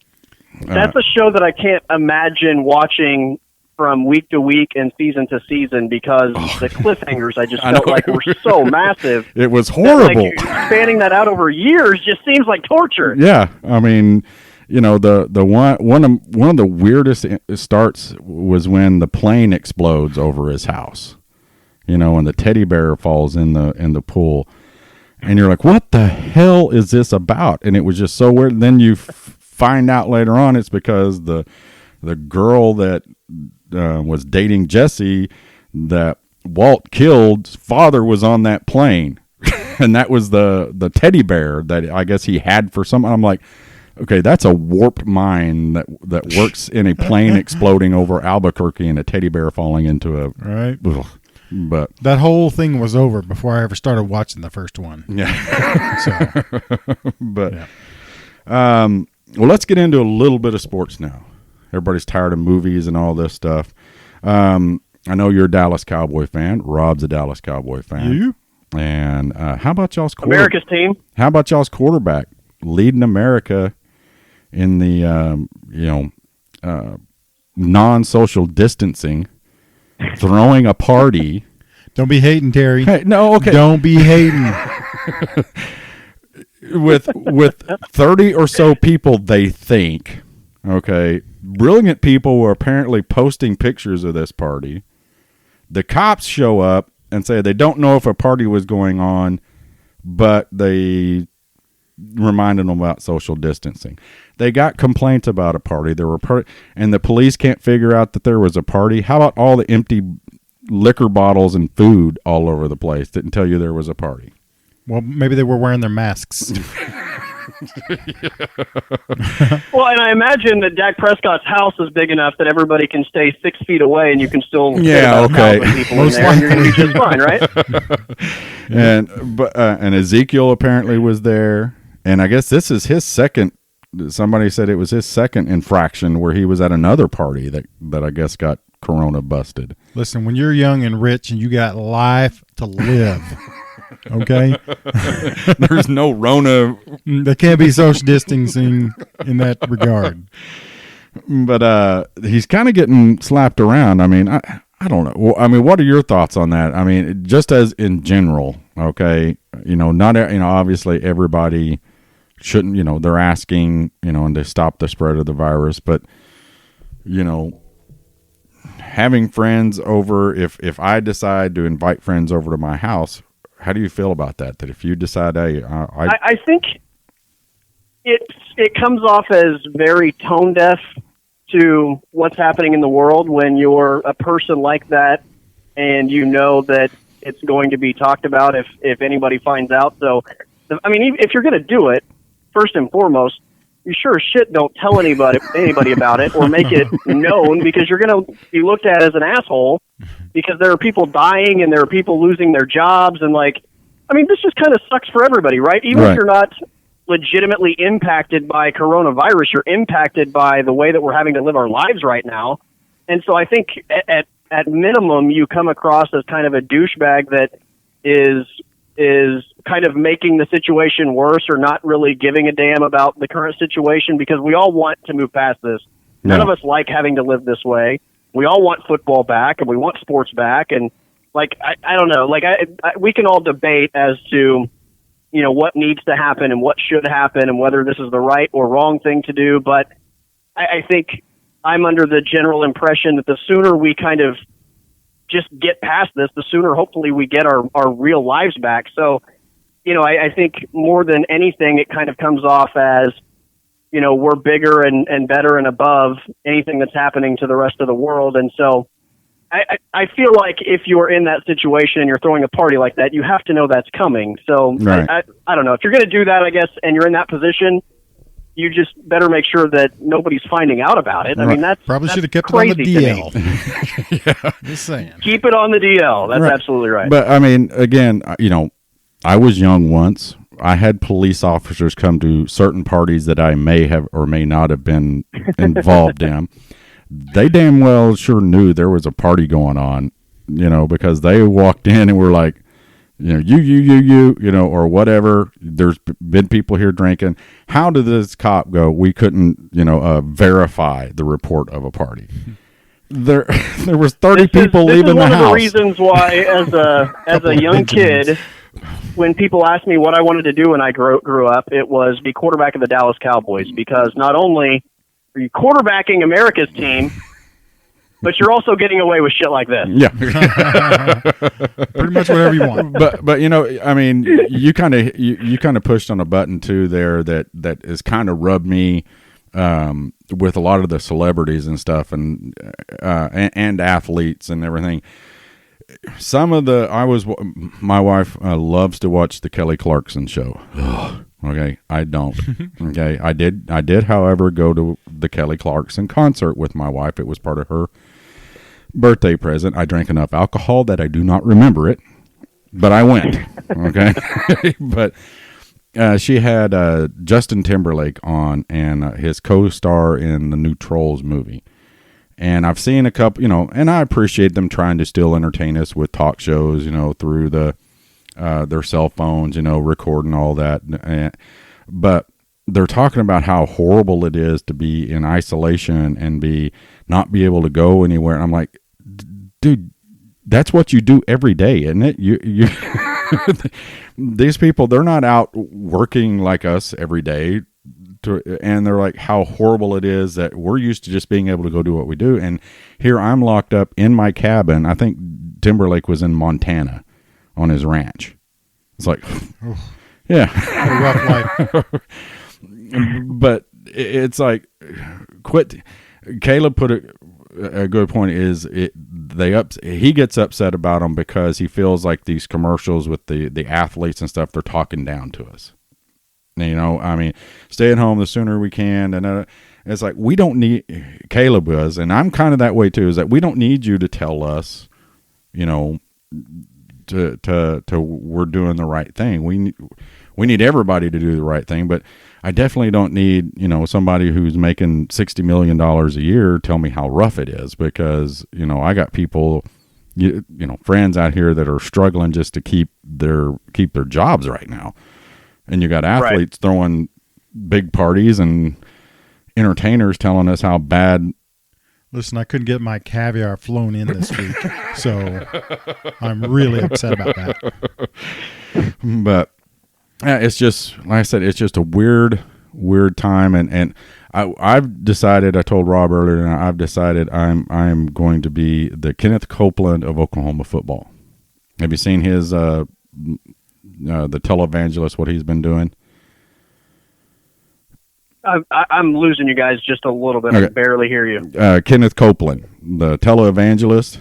Speaker 4: that's a show that I can't imagine watching from week to week and season to season because the cliffhangers I just felt like were so massive.
Speaker 2: It was horrible.
Speaker 4: Like, spanning that out over years just seems like torture.
Speaker 2: Yeah, the one of the weirdest starts was when the plane explodes over his house. And the teddy bear falls in the pool, and you're like, what the hell is this about? And it was just so weird. And then you find out later on it's because the girl that was dating Jesse that Walt killed's father was on that plane. And that was the teddy bear that I guess he had for some. I'm like, okay, that's a warped mind that works in a plane exploding over Albuquerque and a teddy bear falling into a
Speaker 3: right.
Speaker 2: Ugh. But
Speaker 3: that whole thing was over before I ever started watching the first one.
Speaker 2: Yeah.
Speaker 3: So,
Speaker 2: but well, let's get into a little bit of sports now. Everybody's tired of movies and all this stuff. I know you're a Dallas Cowboy fan. Rob's a Dallas Cowboy fan.
Speaker 3: You?
Speaker 2: And how about y'all's
Speaker 4: America's team?
Speaker 2: How about y'all's quarterback leading America in the non-social distancing, throwing a party?
Speaker 3: Don't be hating, Terry.
Speaker 2: Hey, no, okay.
Speaker 3: Don't be hating.
Speaker 2: with 30 or so people, they think. Okay, brilliant people were apparently posting pictures of this party. The cops show up and say they don't know if a party was going on, but they reminded them about social distancing. They got complaints about a party. There were and the police can't figure out that there was a party. How about all the empty liquor bottles and food all over the place? Didn't tell you there was a party.
Speaker 3: Well, maybe they were wearing their masks.
Speaker 4: Well, and I imagine that Dak Prescott's house is big enough that everybody can stay 6 feet away, and you can still fit about 1,000 people in there, and you're going to be just fine, right?
Speaker 2: And Ezekiel apparently was there, and I guess this is his second. Somebody said it was his second infraction where he was at another party that I guess got Corona busted.
Speaker 3: Listen, when you're young and rich and you got life to live. Okay,
Speaker 2: there's no Rona.
Speaker 3: There can't be social distancing in that regard.
Speaker 2: But he's kind of getting slapped around. I don't know. What are your thoughts on that? Just as in general, okay. Not obviously everybody shouldn't. They're asking and to stop the spread of the virus, but having friends over, if I decide to invite friends over to my house, how do you feel about that? That if you decide, hey,
Speaker 4: I think it comes off as very tone deaf to what's happening in the world when you're a person like that, and you know that it's going to be talked about if anybody finds out. So, I mean, if you're going to do it, first and foremost, you sure as shit don't tell anybody about it or make it known, because you're going to be looked at as an asshole, because there are people dying and there are people losing their jobs. And this just kind of sucks for everybody, right? Even if you're not legitimately impacted by coronavirus, you're impacted by the way that we're having to live our lives right now. And so I think at minimum, you come across as kind of a douchebag that is kind of making the situation worse, or not really giving a damn about the current situation, because we all want to move past this. None of us like having to live this way. We all want football back, and we want sports back. And I don't know, we can all debate as to, what needs to happen and what should happen and whether this is the right or wrong thing to do. But I think I'm under the general impression that the sooner we kind of just get past this, the sooner hopefully we get our real lives back. So, I think more than anything, it kind of comes off as, we're bigger and better and above anything that's happening to the rest of the world. And so I feel like if you're in that situation and you're throwing a party like that, you have to know that's coming. So
Speaker 2: right.
Speaker 4: I don't know. If you're going to do that, I guess, and you're in that position, you just better make sure that nobody's finding out about it. I mean, that's
Speaker 3: probably should have kept
Speaker 4: crazy
Speaker 3: it on the DL.
Speaker 2: Yeah.
Speaker 3: Just saying.
Speaker 4: Keep it on the DL. That's absolutely right.
Speaker 2: But I mean, again, I was young once. I had police officers come to certain parties that I may have or may not have been involved in. They damn well sure knew there was a party going on, because they walked in and were like, you, or whatever. There's been people here drinking. How did this cop go? We couldn't, verify the report of a party. There was 30 people leaving the house. This is one of the reasons why, as a young kid, when people asked me what I wanted to do when I grew up, it was be quarterback of the Dallas Cowboys, because not only are you quarterbacking America's team, but you're also getting away with shit like this. Yeah.
Speaker 3: Pretty much whatever you want.
Speaker 2: But I mean, you kind of pushed on a button too there that has kind of rubbed me with a lot of the celebrities and stuff and athletes and everything. My wife loves to watch the Kelly Clarkson show. Okay, I don't. Okay, I did, however, go to the Kelly Clarkson concert with my wife. It was part of her birthday present. I drank enough alcohol that I do not remember it, but I went. Okay, but she had Justin Timberlake on and his co-star in the new Trolls movie. And I've seen a couple, and I appreciate them trying to still entertain us with talk shows, through their cell phones, recording all that. But they're talking about how horrible it is to be in isolation and not be able to go anywhere. And I'm like, dude, that's what you do every day, isn't it? You these people, they're not out working like us every day. And they're like, how horrible it is that we're used to just being able to go do what we do. And here I'm locked up in my cabin. I think Timberlake was in Montana on his ranch. It's like, yeah.
Speaker 3: A rough life.
Speaker 2: But it's like, quit. Caleb put a good point is he gets upset about them because he feels like these commercials with the athletes and stuff, they're talking down to us. I mean, stay at home the sooner we can. And it's like, we don't need, Caleb was, and I'm kind of that way too, is that we don't need you to tell us, to we're doing the right thing. We need everybody to do the right thing, but I definitely don't need, somebody who's making $60 million a year tell me how rough it is, because, I got people, friends out here that are struggling just to keep their jobs right now. And you got athletes throwing big parties and entertainers telling us how bad.
Speaker 3: Listen, I couldn't get my caviar flown in this week, so I'm really upset about that.
Speaker 2: But it's just, like I said, it's just a weird time. And I've decided. I told Rob earlier, and I've decided I'm going to be the Kenneth Copeland of Oklahoma football. Have you seen his the televangelist? What he's been doing?
Speaker 4: I'm losing you guys just a little bit.
Speaker 2: Okay.
Speaker 4: I barely hear you.
Speaker 2: Kenneth Copeland, the televangelist.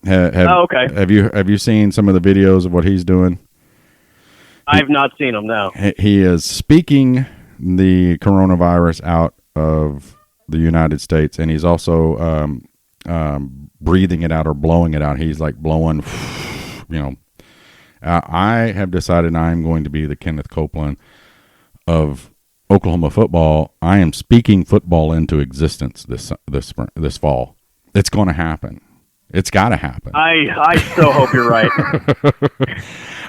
Speaker 4: Okay.
Speaker 2: Have you seen some of the videos of what he's doing?
Speaker 4: I've not seen him, no.
Speaker 2: He is speaking the coronavirus out of the United States, and he's also breathing it out or blowing it out. He's like blowing, you know. I have decided I'm going to be the Kenneth Copeland of Oklahoma football. I am speaking football into existence this fall. It's going to happen. It's got to happen.
Speaker 4: I so hope you're right.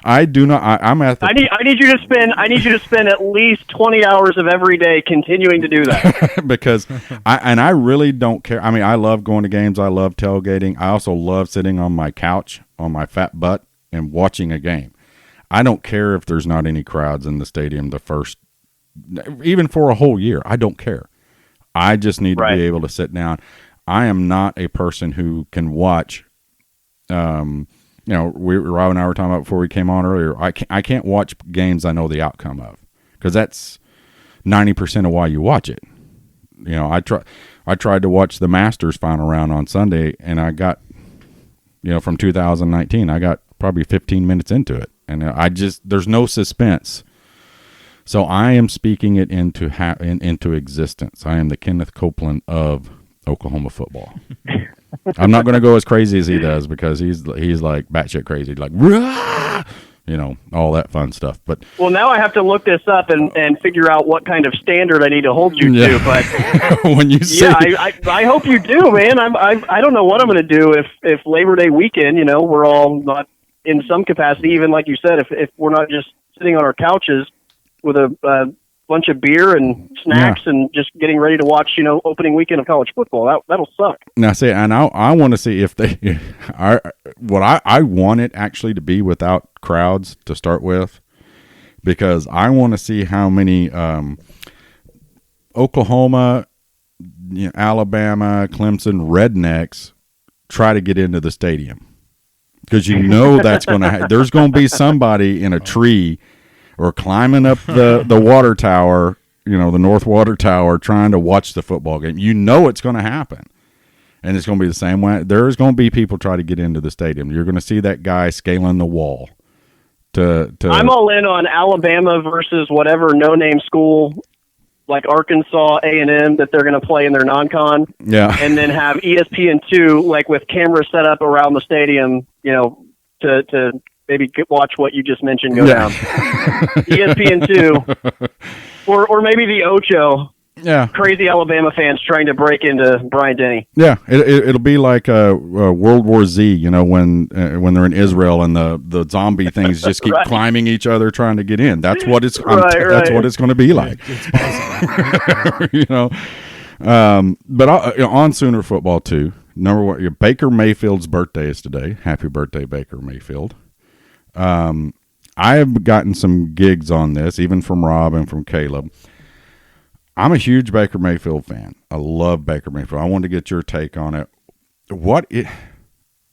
Speaker 2: I do not. I'm at the.
Speaker 4: I need you to spend at least 20 hours of every day continuing to do that.
Speaker 2: Because I really don't care. I mean, I love going to games. I love tailgating. I also love sitting on my couch on my fat butt and watching a game. I don't care if there's not any crowds in the stadium even for a whole year. I don't care. I just need to be able to sit down. I am not a person who can watch. Rob and I were talking about before we came on earlier. I can't watch games I know the outcome of, because that's 90% of why you watch it. You know, I tried to watch the Masters final round on Sunday, and I got, from 2019, I got probably 15 minutes into it, and there's no suspense. So I am speaking it into existence. I am the Kenneth Copeland of Oklahoma football. I'm not going to go as crazy as he does, because he's like batshit crazy, like rah! All that fun stuff. But
Speaker 4: now I have to look this up and figure out what kind of standard I need to hold you to. But
Speaker 2: when you see,
Speaker 4: I hope you do, man. I don't know what I'm going to do if Labor Day weekend, we're all not in some capacity, even like you said, if we're not just sitting on our couches with a bunch of beer and snacks and just getting ready to watch, opening weekend of college football. That'll suck.
Speaker 2: Now, see, and I want to see if they are what I want it actually to be without crowds to start with, because I want to see how many Oklahoma, Alabama, Clemson rednecks try to get into the stadium, because that's going to there's going to be somebody in a tree or climbing up the water tower, the North Water Tower, trying to watch the football game. It's going to happen. And it's going to be the same way. There's going to be people try to get into the stadium. You're going to see that guy scaling the wall.
Speaker 4: I'm all in on Alabama versus whatever no-name school like Arkansas A&M that they're going to play in their non-con.
Speaker 2: Yeah.
Speaker 4: And then have ESPN2, like with cameras set up around the stadium, to maybe watch what you just mentioned go down. ESPN2, or maybe the Ocho.
Speaker 2: Yeah,
Speaker 4: crazy Alabama fans trying to break into Bryant-Denny.
Speaker 2: Yeah, it'll be like World War Z, when they're in Israel and the zombie things just keep climbing each other trying to get in. That's what it's that's what it's going to be like. It's possible. But on Sooner football too. Number one, Baker Mayfield's birthday is today. Happy birthday, Baker Mayfield. I have gotten some gigs on this, even from Rob and from Caleb. I'm a huge Baker Mayfield fan. I love Baker Mayfield. I wanted to get your take on it.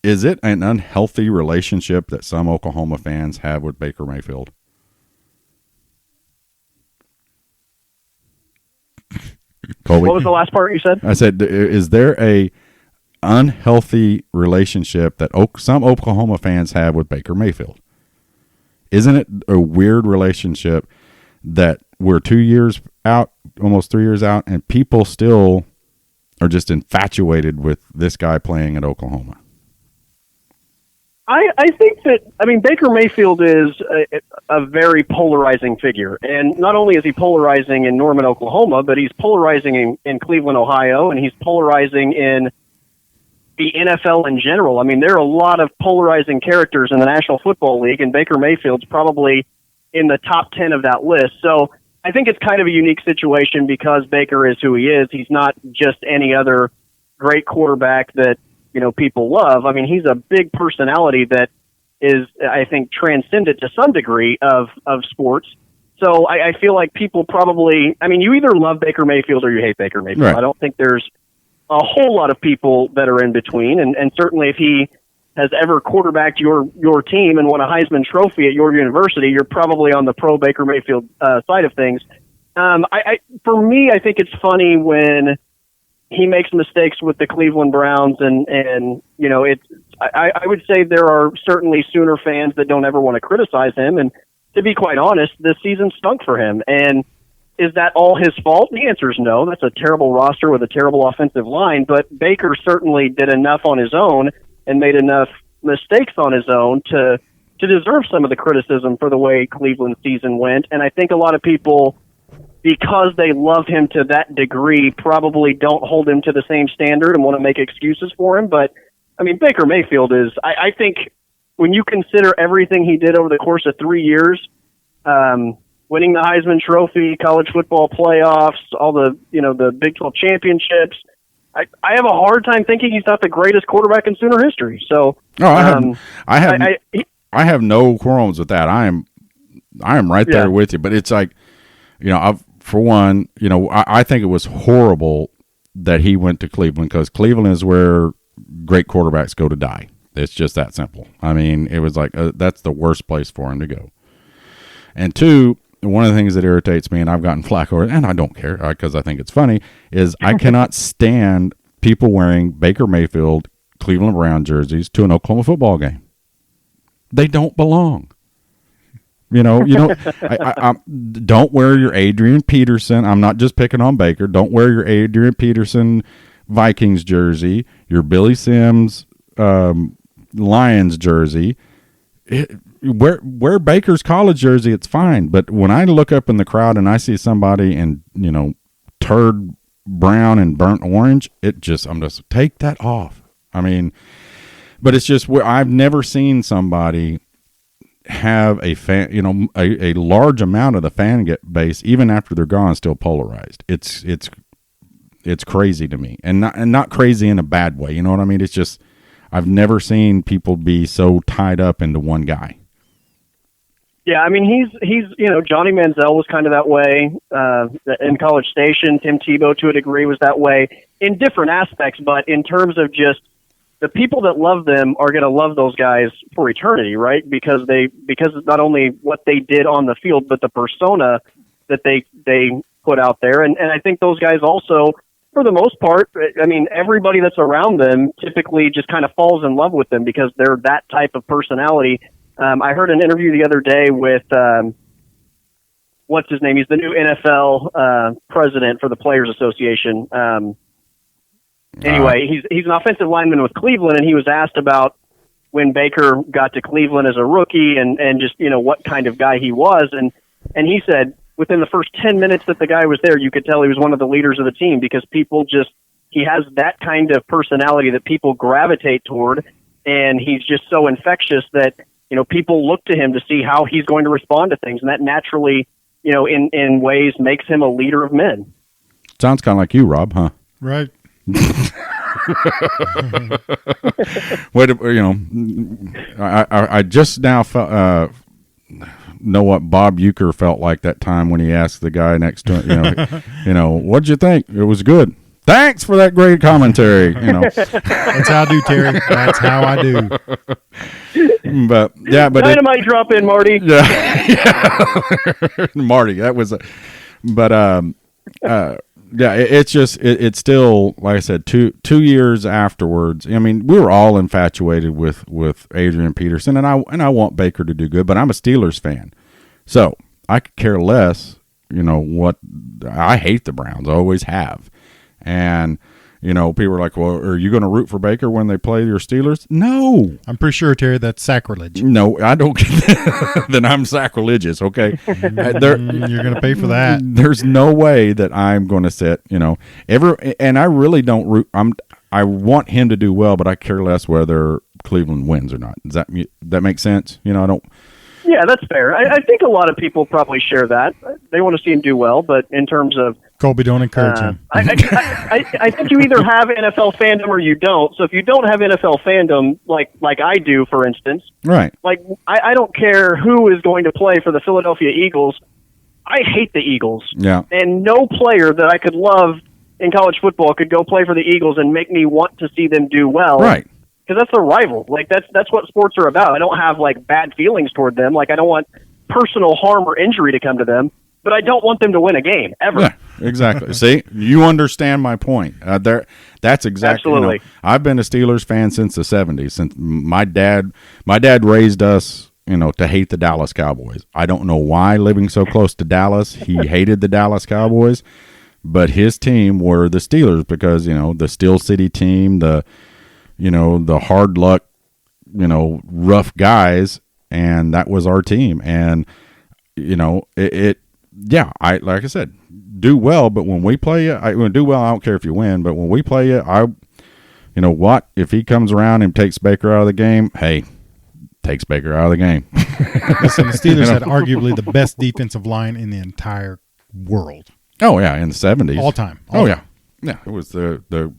Speaker 2: Is it an unhealthy relationship that some Oklahoma fans have with Baker Mayfield? Colby?
Speaker 4: What was the last part you said?
Speaker 2: I said, is there a unhealthy relationship that some Oklahoma fans have with Baker Mayfield? Isn't it a weird relationship that we're 2 years out, almost 3 years out, and people still are just infatuated with this guy playing at Oklahoma?
Speaker 4: I think that, Baker Mayfield is a very polarizing figure. And not only is he polarizing in Norman, Oklahoma, but he's polarizing in Cleveland, Ohio, and he's polarizing in the NFL in general. There are a lot of polarizing characters in the National Football League, and Baker Mayfield's probably in the top 10 of that list. So I think it's kind of a unique situation because Baker is who he is. He's not just any other great quarterback that, people love. He's a big personality that is, I think, transcendent to some degree of sports. So I feel like people probably, I mean, you either love Baker Mayfield or you hate Baker Mayfield.
Speaker 2: Right.
Speaker 4: I don't think there's a whole lot of people that are in between. And certainly if he has ever quarterbacked your team and won a Heisman Trophy at your university, you're probably on the pro Baker Mayfield side of things. For me, I think it's funny when he makes mistakes with the Cleveland Browns, and you know, I would say there are certainly Sooner fans that don't ever want to criticize him, and to be quite honest, this season stunk for him. And is that all his fault? The answer is no. That's a terrible roster with a terrible offensive line, but Baker certainly did enough on his own and made enough mistakes on his own to deserve some of the criticism for the way Cleveland's season went. And I think a lot of people, because they love him to that degree, probably don't hold him to the same standard and want to make excuses for him. But, I mean, Baker Mayfield is, I think, when you consider everything he did over the course of 3 years, winning the Heisman Trophy, college football playoffs, all the, you know, the Big 12 championships, I have a hard time thinking he's not the greatest quarterback in Sooner history. So,
Speaker 2: I have no qualms with that. I am right there with you. But it's like, you know, for one, you know, I think it was horrible that he went to Cleveland, because Cleveland is where great quarterbacks go to die. It's just that simple. I mean, it was like that's the worst place for him to go. And two, one of the things that irritates me, and I've gotten flack over it, and I don't care because I think it's funny, is I cannot stand people wearing Baker Mayfield Cleveland Brown jerseys to an Oklahoma football game. They don't belong. You know, I don't wear your Adrian Peterson. I'm not just picking on Baker. Don't wear your Adrian Peterson Vikings jersey, your Billy Sims Lions jersey. Wear Baker's college jersey, it's fine. But when I look up in the crowd and I see somebody in, you know, turd brown and burnt orange, I'm just take that off. I mean, but it's just where I've never seen somebody have a fan, you know, a large amount of the fan base, even after they're gone, still polarized. It's crazy to me, and not crazy in a bad way. You know what I mean? It's just, I've never seen people be so tied up into one guy.
Speaker 4: Yeah, I mean, he's you know, Johnny Manziel was kind of that way in College Station. Tim Tebow, to a degree, was that way in different aspects. But in terms of just the people that love them are going to love those guys for eternity, right? Because not only what they did on the field, but the persona that they put out there. And I think those guys also, for the most part, I mean, everybody that's around them typically just kind of falls in love with them because they're that type of personality. I heard an interview the other day with, what's his name? He's the new NFL president for the Players Association. Anyway, he's an offensive lineman with Cleveland, and he was asked about when Baker got to Cleveland as a rookie and just, you know, what kind of guy he was. And he said within the first 10 minutes that the guy was there, you could tell he was one of the leaders of the team because he has that kind of personality that people gravitate toward, and he's just so infectious that, you know, people look to him to see how he's going to respond to things, and that naturally, you know, in ways makes him a leader of men.
Speaker 2: Sounds kind of like you, Rob, huh?
Speaker 3: Right.
Speaker 2: Wait, you know, I just now know what Bob Uecker felt like that time when he asked the guy next to him, you know, what'd you think? It was good. Thanks for that great commentary. You know,
Speaker 3: that's how I do, Terry. That's how I do.
Speaker 2: But yeah, but
Speaker 4: dynamite drop in, Marty.
Speaker 2: Yeah. Marty, that was, yeah, it's just it's still, like I said, two years afterwards. I mean, we were all infatuated with Adrian Peterson, and I want Baker to do good, but I'm a Steelers fan, so I could care less. You know what? I hate the Browns, I always have, and you know, people are like, "Well, are you going to root for Baker when they play your Steelers?" No,
Speaker 3: I'm pretty sure, Terry, that's sacrilege.
Speaker 2: No, I don't. Then I'm sacrilegious. Okay,
Speaker 3: you're going to pay for that.
Speaker 2: There's no way that I'm going to sit. You know, and I really don't root. I want him to do well, but I care less whether Cleveland wins or not. Does that make sense? You know, I don't.
Speaker 4: Yeah, that's fair. I think a lot of people probably share that. They want to see him do well, but in terms of
Speaker 3: Colby, don't encourage him.
Speaker 4: I think you either have NFL fandom or you don't. So if you don't have NFL fandom, like I do, for instance,
Speaker 2: right?
Speaker 4: Like I don't care who is going to play for the Philadelphia Eagles. I hate the Eagles.
Speaker 2: Yeah.
Speaker 4: And no player that I could love in college football could go play for the Eagles and make me want to see them do well.
Speaker 2: Right.
Speaker 4: Because that's a rival. Like, that's what sports are about. I don't have, like, bad feelings toward them. Like, I don't want personal harm or injury to come to them, but I don't want them to win a game, ever.
Speaker 2: Yeah, exactly. See, you understand my point. That's exactly.
Speaker 4: Absolutely.
Speaker 2: I've been a Steelers fan since the 70s. Since my dad raised us, to hate the Dallas Cowboys. I don't know why, living so close to Dallas, he hated the Dallas Cowboys, but his team were the Steelers because, the Steel City team, the hard luck, rough guys, and that was our team. And, I like I said, do well, but when we play you, do well, I don't care if you win, but when we play you, if he comes around and takes Baker out of the game, hey, takes Baker out of the game.
Speaker 3: Listen, the Steelers had arguably the best defensive line in the entire world.
Speaker 2: Oh, yeah, in the 70s.
Speaker 3: All time.
Speaker 2: Yeah. Yeah, it was the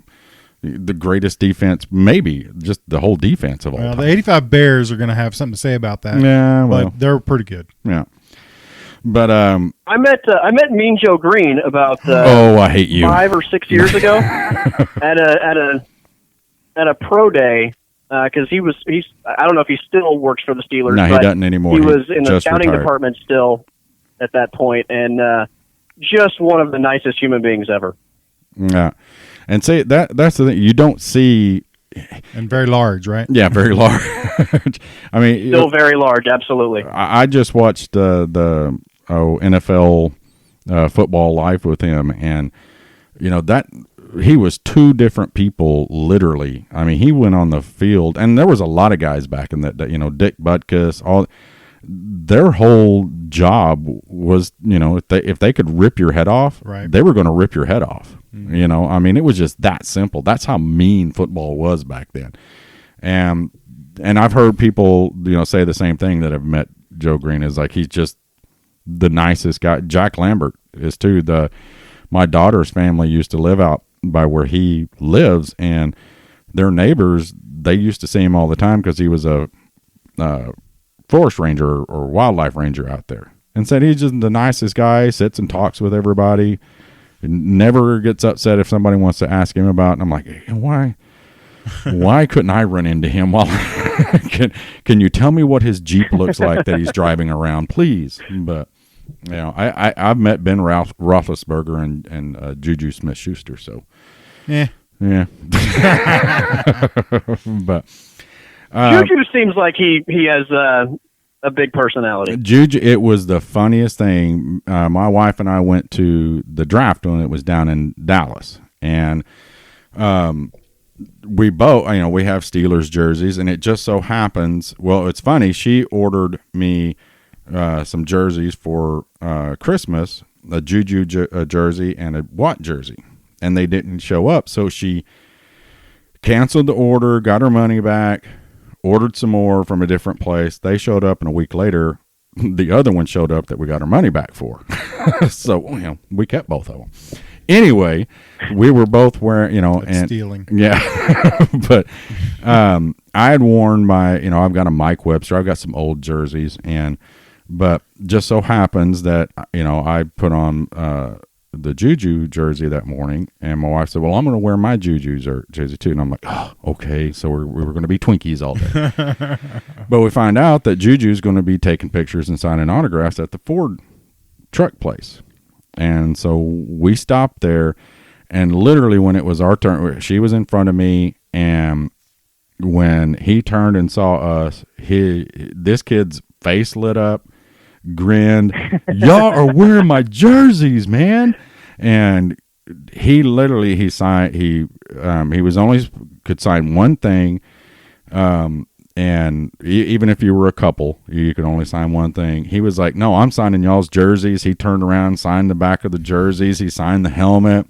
Speaker 2: greatest defense, maybe just the whole defense of all time.
Speaker 3: The 85 Bears are going to have something to say about that.
Speaker 2: Yeah, well.
Speaker 3: But they're pretty good.
Speaker 2: Yeah. But
Speaker 4: I met Mean Joe Green about
Speaker 2: I hate you
Speaker 4: 5 or 6 years ago at a pro day because he's I don't know if he still works for the Steelers.
Speaker 2: No, he doesn't anymore.
Speaker 4: He was in the scouting
Speaker 2: retired.
Speaker 4: department still at that point, and just one of the nicest human beings ever.
Speaker 2: Yeah, and say that's the thing you don't see.
Speaker 3: And very large, right?
Speaker 2: Yeah, very large. I mean,
Speaker 4: still very large, absolutely.
Speaker 2: I just watched the NFL football live with him, and that he was two different people, literally. I mean, he went on the field, and there was a lot of guys back in that, Dick Butkus, all their whole job was, if they could rip your head off,
Speaker 3: right,
Speaker 2: they were going to rip your head off.
Speaker 3: Mm-hmm.
Speaker 2: I mean, it was just that simple. That's how mean football was back then. And I've heard people, say the same thing that have met Joe Green, is like, he's just the nicest guy. Jack Lambert is too. My daughter's family used to live out by where he lives, and their neighbors, they used to see him all the time because he was a forest ranger or wildlife ranger out there, and said he's just the nicest guy, sits and talks with everybody, never gets upset if somebody wants to ask him about it. And I'm like, hey, why couldn't I run into him while can you tell me what his Jeep looks like that he's driving around, please? But I've met Ben Roethlisberger and Juju Smith-Schuster, so
Speaker 3: yeah.
Speaker 2: But
Speaker 4: Juju seems like he has a big personality.
Speaker 2: Juju, it was the funniest thing. My wife and I went to the draft when it was down in Dallas, and we both, we have Steelers jerseys, and it just so happens. Well, it's funny. She ordered me some jerseys for Christmas, a Juju jersey and a Watt jersey, and they didn't show up. So she canceled the order, got her money back, ordered some more from a different place. They showed up, and a week later, the other one showed up that we got our money back for. So, we kept both of them. Anyway, we were both wearing, and
Speaker 3: stealing.
Speaker 2: Yeah. But I had worn my, I've got a Mike Webster. I've got some old jerseys, but just so happens that, I put on the Juju jersey that morning, and my wife said, well, I'm going to wear my Juju jersey too. And I'm like, oh, okay. So we were going to be Twinkies all day. But we find out that Juju's going to be taking pictures and signing autographs at the Ford truck place. And so we stopped there, and literally when it was our turn, she was in front of me, and when he turned and saw us, this kid's face lit up, grinned, y'all are wearing my jerseys, man. And he signed, he was only could sign one thing. And even if you were a couple, you could only sign one thing. He was like, no, I'm signing y'all's jerseys. He turned around, signed the back of the jerseys. He signed the helmet.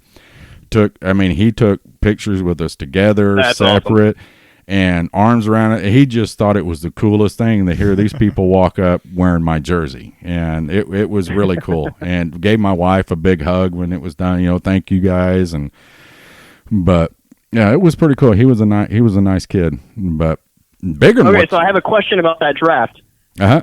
Speaker 2: He took pictures with us together,
Speaker 4: That's
Speaker 2: separate,
Speaker 4: awesome.
Speaker 2: And arms around it. He just thought it was the coolest thing to hear these people walk up wearing my jersey. And it was really cool. And gave my wife a big hug when it was done. Thank you guys. But yeah, it was pretty cool. He was a nice kid, but bigger.
Speaker 4: Okay, so I have a question about that draft.
Speaker 2: Uh-huh.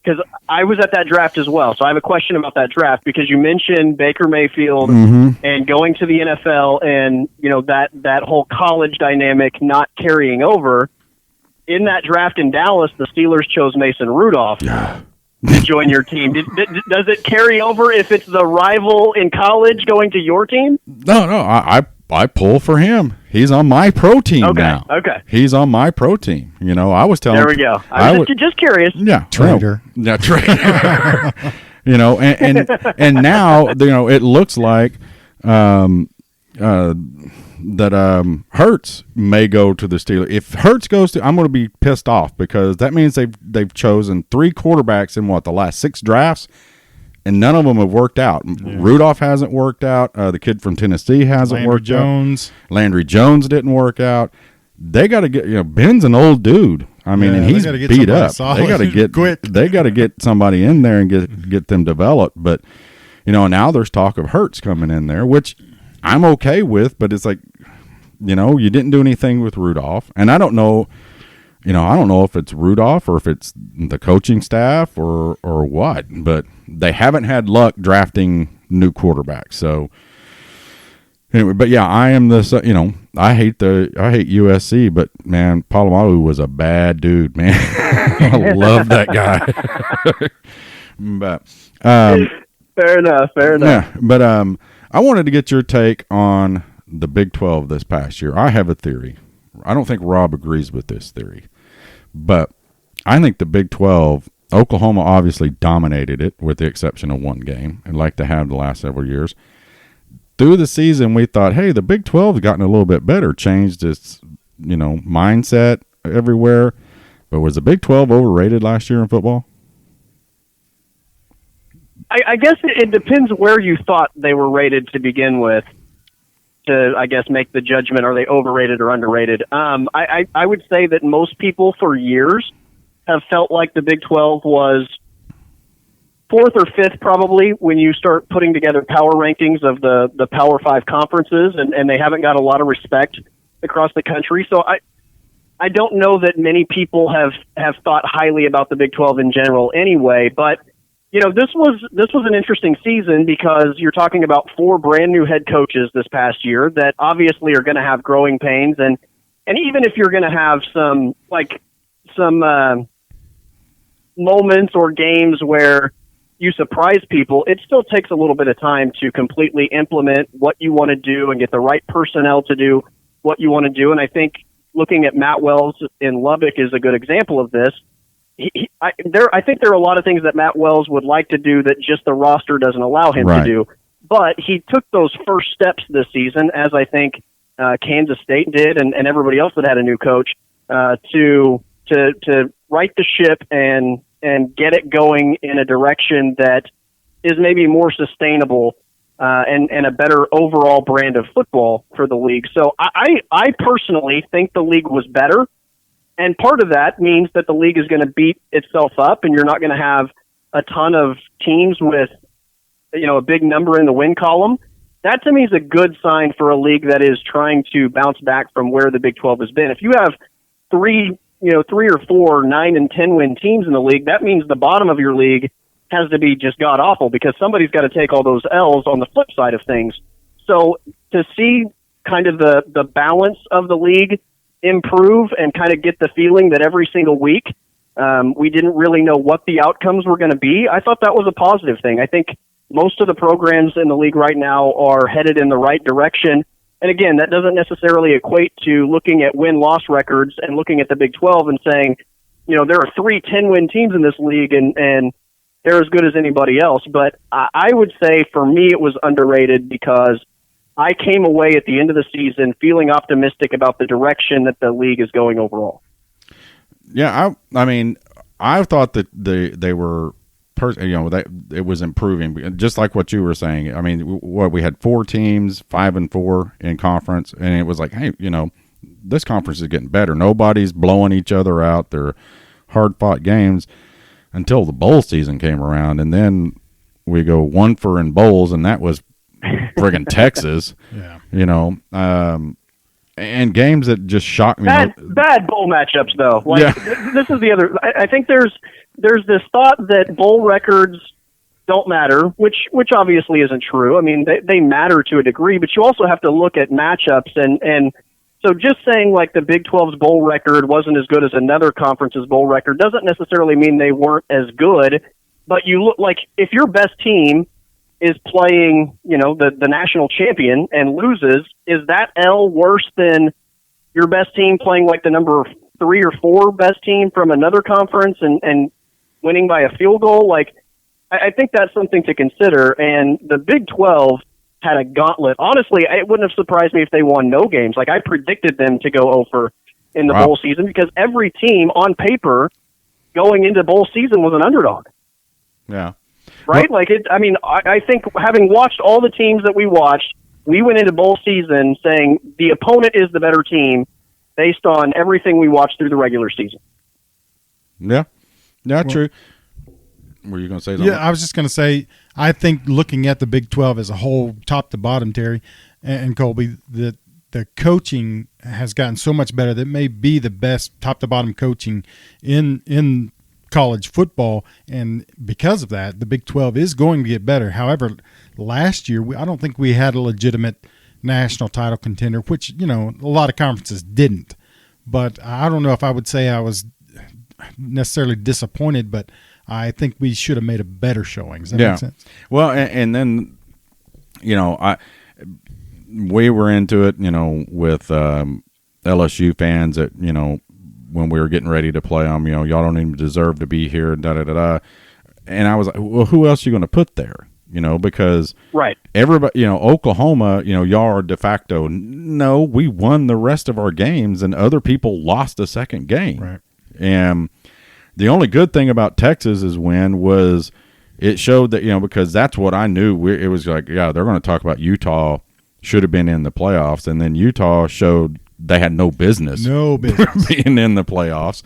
Speaker 4: because I was at that draft as well. So I have a question about that draft because you mentioned Baker Mayfield and going to the NFL and, that whole college dynamic not carrying over. In that draft in Dallas, the Steelers chose Mason Rudolph to join your team. Does it carry over if it's the rival in college going to your team?
Speaker 2: No, I pull for him. He's on my pro team now.
Speaker 4: Okay.
Speaker 2: He's on my pro team. I was telling.
Speaker 4: There we go. I was just curious.
Speaker 2: Yeah,
Speaker 3: Traitor.
Speaker 2: Yeah, traitor. And now it looks like that Hurts may go to the Steelers. If Hurts goes to, I'm going to be pissed off because that means they've chosen 3 quarterbacks in the last 6 drafts. And none of them have worked out. Yeah. Rudolph hasn't worked out. The kid from Tennessee hasn't worked out. Landry Jones didn't work out. They got to get. Ben's an old dude. I mean, and he's beat up. They got to get quick. They got to get somebody in there and get them developed. But now there's talk of Hurts coming in there, which I'm okay with. But it's like, you didn't do anything with Rudolph, and I don't know. I don't know if it's Rudolph or if it's the coaching staff or what, but they haven't had luck drafting new quarterbacks. So anyway, but yeah, I am this. I hate USC, but man, Polamalu was a bad dude, man. I love that guy. But
Speaker 4: fair enough.
Speaker 2: Yeah, but I wanted to get your take on the Big 12 this past year. I have a theory. I don't think Rob agrees with this theory. But I think the Big 12, Oklahoma obviously dominated it with the exception of one game, and like to have the last several years. Through the season, we thought, hey, the Big 12 has gotten a little bit better, changed its, mindset everywhere. But was the Big 12 overrated last year in football?
Speaker 4: I guess it depends where you thought they were rated to begin with. To, I guess, make the judgment, are they overrated or underrated? I would say that most people for years have felt like the Big 12 was 4th or 5th probably when you start putting together power rankings of the Power 5 conferences, and they haven't got a lot of respect across the country. So I don't know that many people have thought highly about the Big 12 in general anyway, but this was an interesting season because you're talking about 4 brand new head coaches this past year that obviously are going to have growing pains, and even if you're going to have some moments or games where you surprise people, it still takes a little bit of time to completely implement what you want to do and get the right personnel to do what you want to do. And I think looking at Matt Wells in Lubbock is a good example of this. I think there are a lot of things that Matt Wells would like to do that just the roster doesn't allow him to do. But he took those first steps this season, as I think Kansas State did, and everybody else that had a new coach, to right the ship and get it going in a direction that is maybe more sustainable and a better overall brand of football for the league. So I personally think the league was better. And part of that means that the league is going to beat itself up, and you're not going to have a ton of teams with, a big number in the win column. That to me is a good sign for a league that is trying to bounce back from where the Big 12 has been. If you have 3 or 4 9 and 10 win teams in the league, that means the bottom of your league has to be just god awful because somebody's got to take all those L's on the flip side of things. So to see kind of the balance of the league improve and kind of get the feeling that every single week we didn't really know what the outcomes were going to be, I thought that was a positive thing. I think most of the programs in the league right now are headed in the right direction. And again, that doesn't necessarily equate to looking at win-loss records and looking at the Big 12 and saying, there are 3 10-win teams in this league and they're as good as anybody else. But I would say for me it was underrated because I came away at the end of the season feeling optimistic about the direction that the league is going overall.
Speaker 2: Yeah, I mean, I thought that they were, it was improving, just like what you were saying. I mean, we had 4 teams, 5-4 in conference, and it was like, hey, this conference is getting better. Nobody's blowing each other out. They're hard-fought games until the bowl season came around, and then we go 1 in bowls, and that was friggin' Texas.
Speaker 3: Yeah.
Speaker 2: and games that just shock me.
Speaker 4: Bad bowl matchups, though. Like,
Speaker 2: Yeah.
Speaker 4: This is the other. I think there's this thought that bowl records don't matter, which obviously isn't true. I mean, they matter to a degree, but you also have to look at matchups, and so just saying like the Big 12's bowl record wasn't as good as another conference's bowl record doesn't necessarily mean they weren't as good. But you look like if your best team is playing, the national champion and loses, is that L worse than your best team playing like the number 3 or 4 best team from another conference and winning by a field goal? Like, I think that's something to consider. And the Big 12 had a gauntlet. Honestly, it wouldn't have surprised me if they won no games. Like, I predicted them to go over in the bowl season because every team on paper going into bowl season was an underdog.
Speaker 2: Yeah.
Speaker 4: Right? I think having watched all the teams that we watched, we went into bowl season saying the opponent is the better team based on everything we watched through the regular season.
Speaker 2: Yeah. Yeah, true. Were you going to say something?
Speaker 3: Yeah, I was just going to say, I think looking at the Big 12 as a whole, top to bottom, Terry and Colby, that the coaching has gotten so much better that it may be the best top to bottom coaching in college football, and because of that, the Big 12 is going to get better. However, last year, I don't think we had a legitimate national title contender, which, a lot of conferences didn't. But I don't know if I would say I was necessarily disappointed, but I think we should have made a better showing. Does that make sense?
Speaker 2: Well, and then, we were into it, with LSU fans that, when we were getting ready to play them, y'all don't even deserve to be here, da-da-da-da. And I was like, well, who else are you going to put there? Because everybody, Oklahoma, y'all are de facto. No, we won the rest of our games, and other people lost a second game.
Speaker 3: Right.
Speaker 2: And the only good thing about Texas's win was it showed that, because that's what I knew. It was like, they're going to talk about Utah should have been in the playoffs, and then Utah showed they had no business being in the playoffs.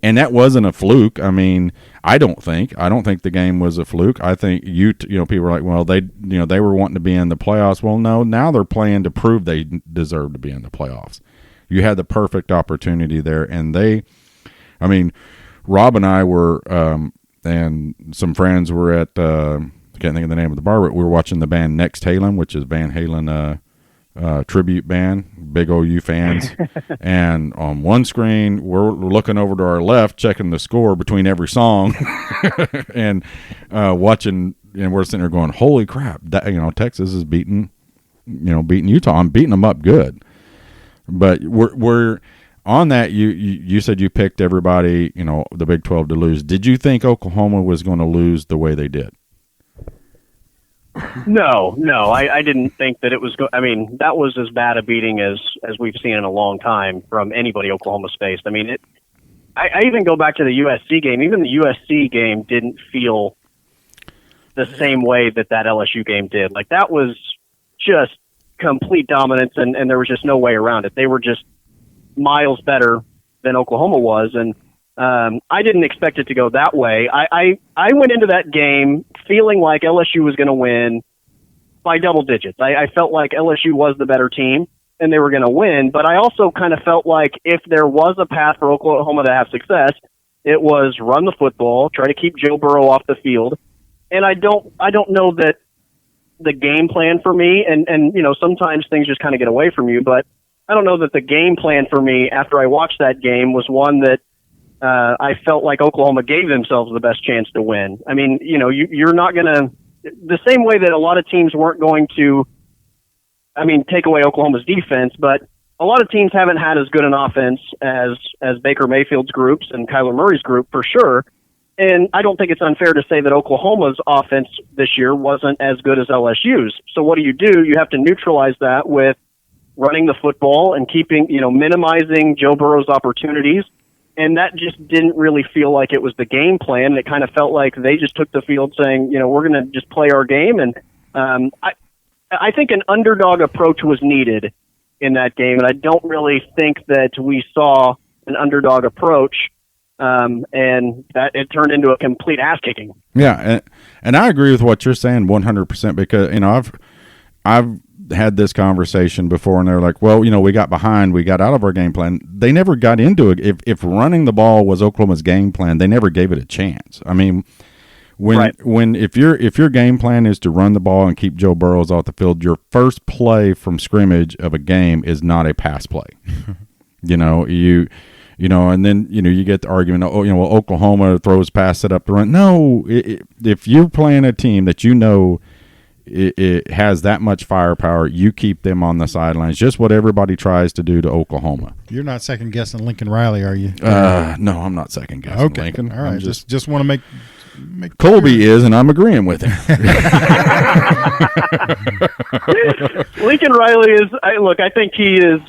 Speaker 2: And that wasn't a fluke. I mean, I don't think the game was a fluke. I think people were like, well, they were wanting to be in the playoffs. Well, no, now they're playing to prove they deserve to be in the playoffs. You had the perfect opportunity there, and Rob and I were, and some friends were at, I can't think of the name of the bar, but we were watching the band Next Halen, which is Van Halen tribute band, big OU fans. And on one screen, we're looking over to our left, checking the score between every song and watching, and we're sitting there going, holy crap, that, Texas is beating Utah. I'm beating them up good. But we're on that, you said you picked everybody, the Big 12 to lose. Did you think Oklahoma was going to lose the way they did?
Speaker 4: No, I didn't think that it was. That was as bad a beating as we've seen in a long time from anybody Oklahoma's faced. I even go back to the USC game. Even the USC game didn't feel the same way that LSU game did. Like, that was just complete dominance, and there was just no way around it. They were just miles better than Oklahoma was, and I didn't expect it to go that way. I went into that game feeling like LSU was going to win by double digits. I felt like LSU was the better team and they were going to win, but I also kind of felt like if there was a path for Oklahoma to have success, it was run the football, try to keep Joe Burrow off the field. And I don't know that the game plan for me, and sometimes things just kind of get away from you, but I don't know that the game plan for me after I watched that game was one that I felt like Oklahoma gave themselves the best chance to win. You're not going to, the same way that a lot of teams weren't going to, take away Oklahoma's defense, but a lot of teams haven't had as good an offense as Baker Mayfield's groups and Kyler Murray's group for sure. And I don't think it's unfair to say that Oklahoma's offense this year wasn't as good as LSU's. So what do? You have to neutralize that with running the football and keeping, minimizing Joe Burrow's opportunities. And that just didn't really feel like it was the game plan. It kind of felt like they just took the field saying, we're going to just play our game. And I think an underdog approach was needed in that game. And I don't really think that we saw an underdog approach, and that it turned into a complete ass kicking.
Speaker 2: Yeah. And I agree with what you're saying 100% because, I've had this conversation before, and they're like, well, we got behind, we got out of our game plan. They never got into it. If running the ball was Oklahoma's game plan, they never gave it a chance. I mean, if your game plan is to run the ball and keep Joe Burrows off the field, your first play from scrimmage of a game is not a pass play. And then you get the argument. Oklahoma throws pass set up to run. No, if you're playing a team that it has that much firepower, you keep them on the sidelines. Just what everybody tries to do to Oklahoma.
Speaker 3: You're not second guessing Lincoln Riley, are you?
Speaker 2: No, I'm not second guessing Lincoln.
Speaker 3: All right, just want to make
Speaker 2: Colby is, and I'm agreeing with him.
Speaker 4: Lincoln Riley is. I think he is.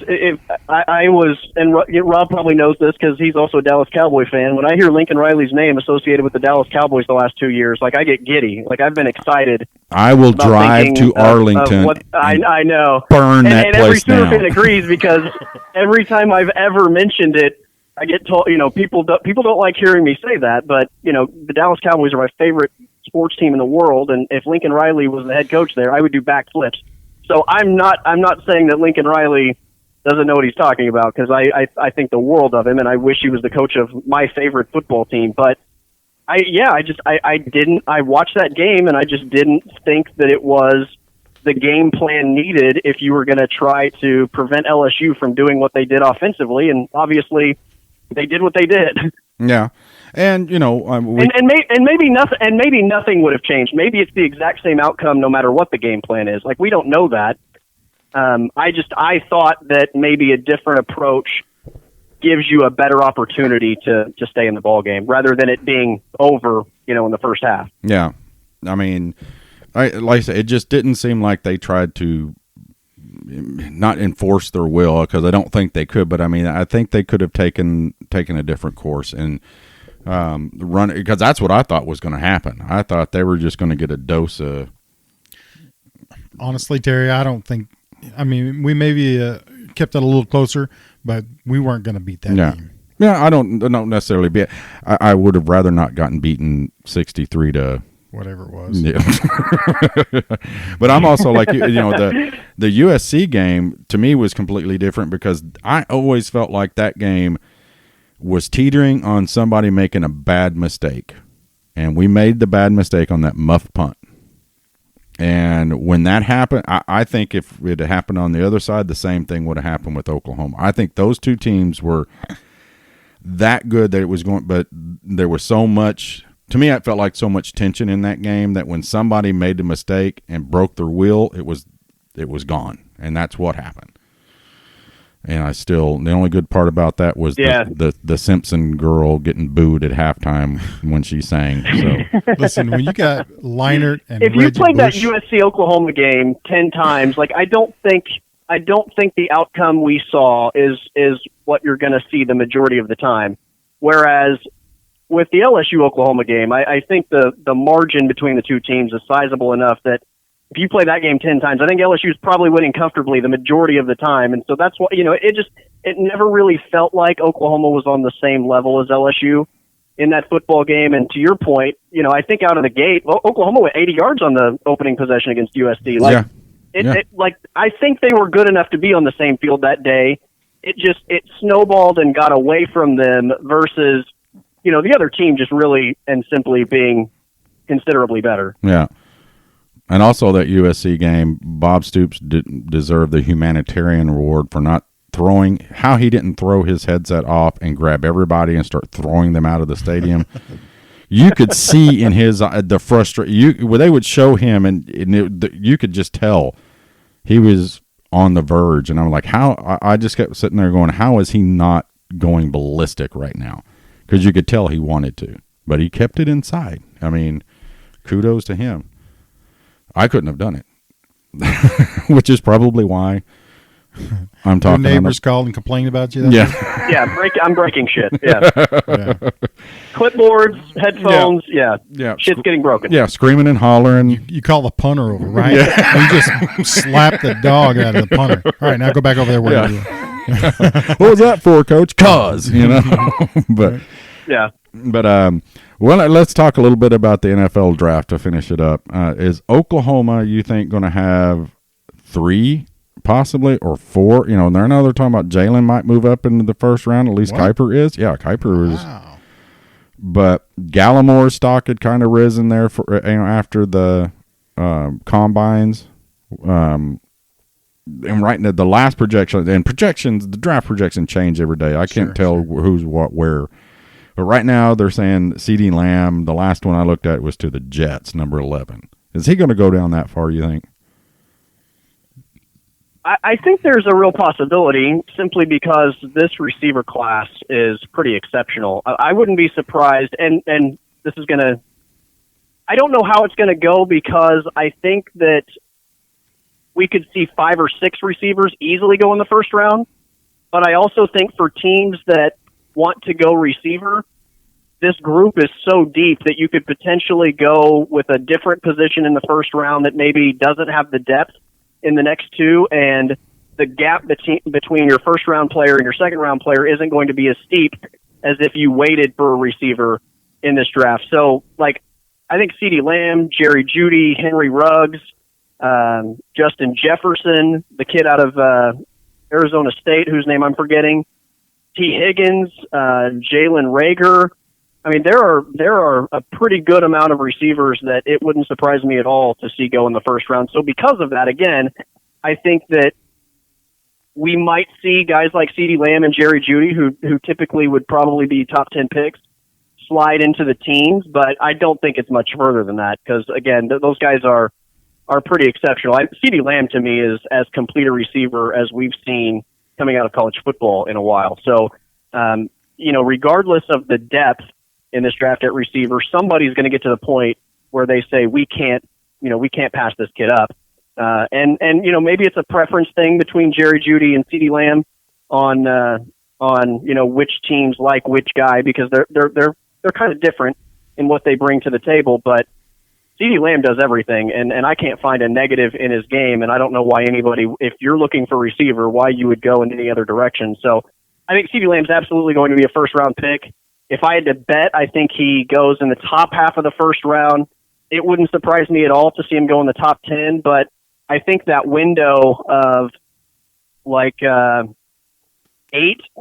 Speaker 4: I was, and Rob probably knows this because he's also a Dallas Cowboy fan. When I hear Lincoln Riley's name associated with the Dallas Cowboys the last 2 years, I get giddy. I've been excited.
Speaker 2: I will drive to Arlington.
Speaker 4: I know.
Speaker 2: Burn that
Speaker 4: and
Speaker 2: place down.
Speaker 4: every Sooner fan agrees because every time I've ever mentioned it, I get told, people don't like hearing me say that, but, the Dallas Cowboys are my favorite sports team in the world, and if Lincoln Riley was the head coach there, I would do backflips. So I'm not saying that Lincoln Riley doesn't know what he's talking about, because I think the world of him, and I wish he was the coach of my favorite football team. But I watched that game, and I just didn't think that it was the game plan needed if you were going to try to prevent LSU from doing what they did offensively, and obviously they did what they did.
Speaker 2: Yeah, and maybe
Speaker 4: nothing. And maybe nothing would have changed. Maybe it's the exact same outcome no matter what the game plan is. We don't know that. I thought that maybe a different approach gives you a better opportunity to stay in the ball game rather than it being over, in the first half.
Speaker 2: Yeah, I mean, like I said, it just didn't seem like they tried to not enforce their will, because I don't think they could, but I mean, I think they could have taken a different course and run, because that's what I thought was going to happen. I thought they were just going to get a dose of.
Speaker 3: Honestly, Terry, I don't think. I mean, we maybe kept it a little closer, but we weren't going to beat that game.
Speaker 2: Yeah, I don't necessarily be. I would have rather not gotten beaten 63 to.
Speaker 3: Whatever it was.
Speaker 2: Yeah. But I'm also like, the USC game to me was completely different, because I always felt like that game was teetering on somebody making a bad mistake. And we made the bad mistake on that muff punt. And when that happened, I think if it had happened on the other side, the same thing would have happened with Oklahoma. I think those two teams were that good that it was going, but there was so much. To me, it felt like so much tension in that game that when somebody made the mistake and broke their will, it was gone, and that's what happened. And the only good part about that was the Simpson girl getting booed at halftime when she sang. So
Speaker 3: listen, when you got Leinart and
Speaker 4: if
Speaker 3: Reggie
Speaker 4: you played
Speaker 3: Bush,
Speaker 4: that USC Oklahoma game 10 times, I don't think the outcome we saw is what you're going to see the majority of the time. Whereas with the LSU Oklahoma game, I think the margin between the two teams is sizable enough that if you play that game 10 times, I think LSU is probably winning comfortably the majority of the time. And so that's what, it never really felt like Oklahoma was on the same level as LSU in that football game. And to your point, I think out of the gate, Oklahoma went 80 yards on the opening possession against USC. I think they were good enough to be on the same field that day. It snowballed and got away from them versus, the other team just really and simply being considerably better.
Speaker 2: Yeah. And also that USC game, Bob Stoops didn't deserve the humanitarian reward for not throwing, how he didn't throw his headset off and grab everybody and start throwing them out of the stadium. You could see in his the frustration. They would show him, and you could just tell he was on the verge. And I'm like, how? I just kept sitting there going, how is he not going ballistic right now? Because you could tell he wanted to, but he kept it inside. I mean, kudos to him. I couldn't have done it, which is probably why I'm talking.
Speaker 3: Your neighbors called and complained about you.
Speaker 4: Yeah, I'm breaking shit. Yeah. Clipboards, headphones. Yeah. Shit's getting broken.
Speaker 2: Yeah, screaming and hollering.
Speaker 3: You call the punter over, right? Yeah. You just slap the dog out of the punter. All right, now go back over there.
Speaker 2: What was that for, Coach? Cause but
Speaker 4: yeah.
Speaker 2: But well, let's talk a little bit about the NFL draft to finish it up. Is Oklahoma, you think, going to have 3 possibly or 4. You know, and they're talking about Jalen might move up into the first round. At least
Speaker 3: What?
Speaker 2: Kuiper is. Yeah, Kuiper is.
Speaker 3: Wow.
Speaker 2: But Gallimore's stock had kind of risen there for after the combines. And right now, the last projection and projections, the draft projection change every day. I can't tell who's what where. But right now, they're saying CeeDee Lamb, the last one I looked at was to the Jets, number 11. Is he going to go down that far, you think?
Speaker 4: I think there's a real possibility simply because this receiver class is pretty exceptional. I wouldn't be surprised, and this is going to – I don't know how it's going to go because I think that we could see 5 or 6 receivers easily go in the first round. But I also think for teams that want to go receiver, this group is so deep that you could potentially go with a different position in the first round that maybe doesn't have the depth in the next 2, and the gap between your first round player and your second round player isn't going to be as steep as if you waited for a receiver in this draft. So, like, I think CeeDee Lamb, Jerry Jeudy, Henry Ruggs, Justin Jefferson, the kid out of Arizona State, whose name I'm forgetting, T. Higgins, Jalen Reagor. I mean, there are a pretty good amount of receivers that it wouldn't surprise me at all to see go in the first round. So because of that, again, I think that we might see guys like CeeDee Lamb and Jerry Jeudy, who typically would probably be top 10 picks, slide into the teams. But I don't think it's much further than that because, again, those guys are pretty exceptional. CeeDee Lamb, to me, is as complete a receiver as we've seen coming out of college football in a while. So, regardless of the depth in this draft at receiver, somebody's going to get to the point where they say, we can't pass this kid up. And maybe it's a preference thing between Jerry Jeudy and CeeDee Lamb on which teams like which guy, because they're kind of different in what they bring to the table. But CeeDee Lamb does everything, and I can't find a negative in his game, and I don't know why anybody, if you're looking for receiver, why you would go in any other direction. So I think CeeDee Lamb's absolutely going to be a first-round pick. If I had to bet, I think he goes in the top half of the first round. It wouldn't surprise me at all to see him go in the top 10, but I think that window of 8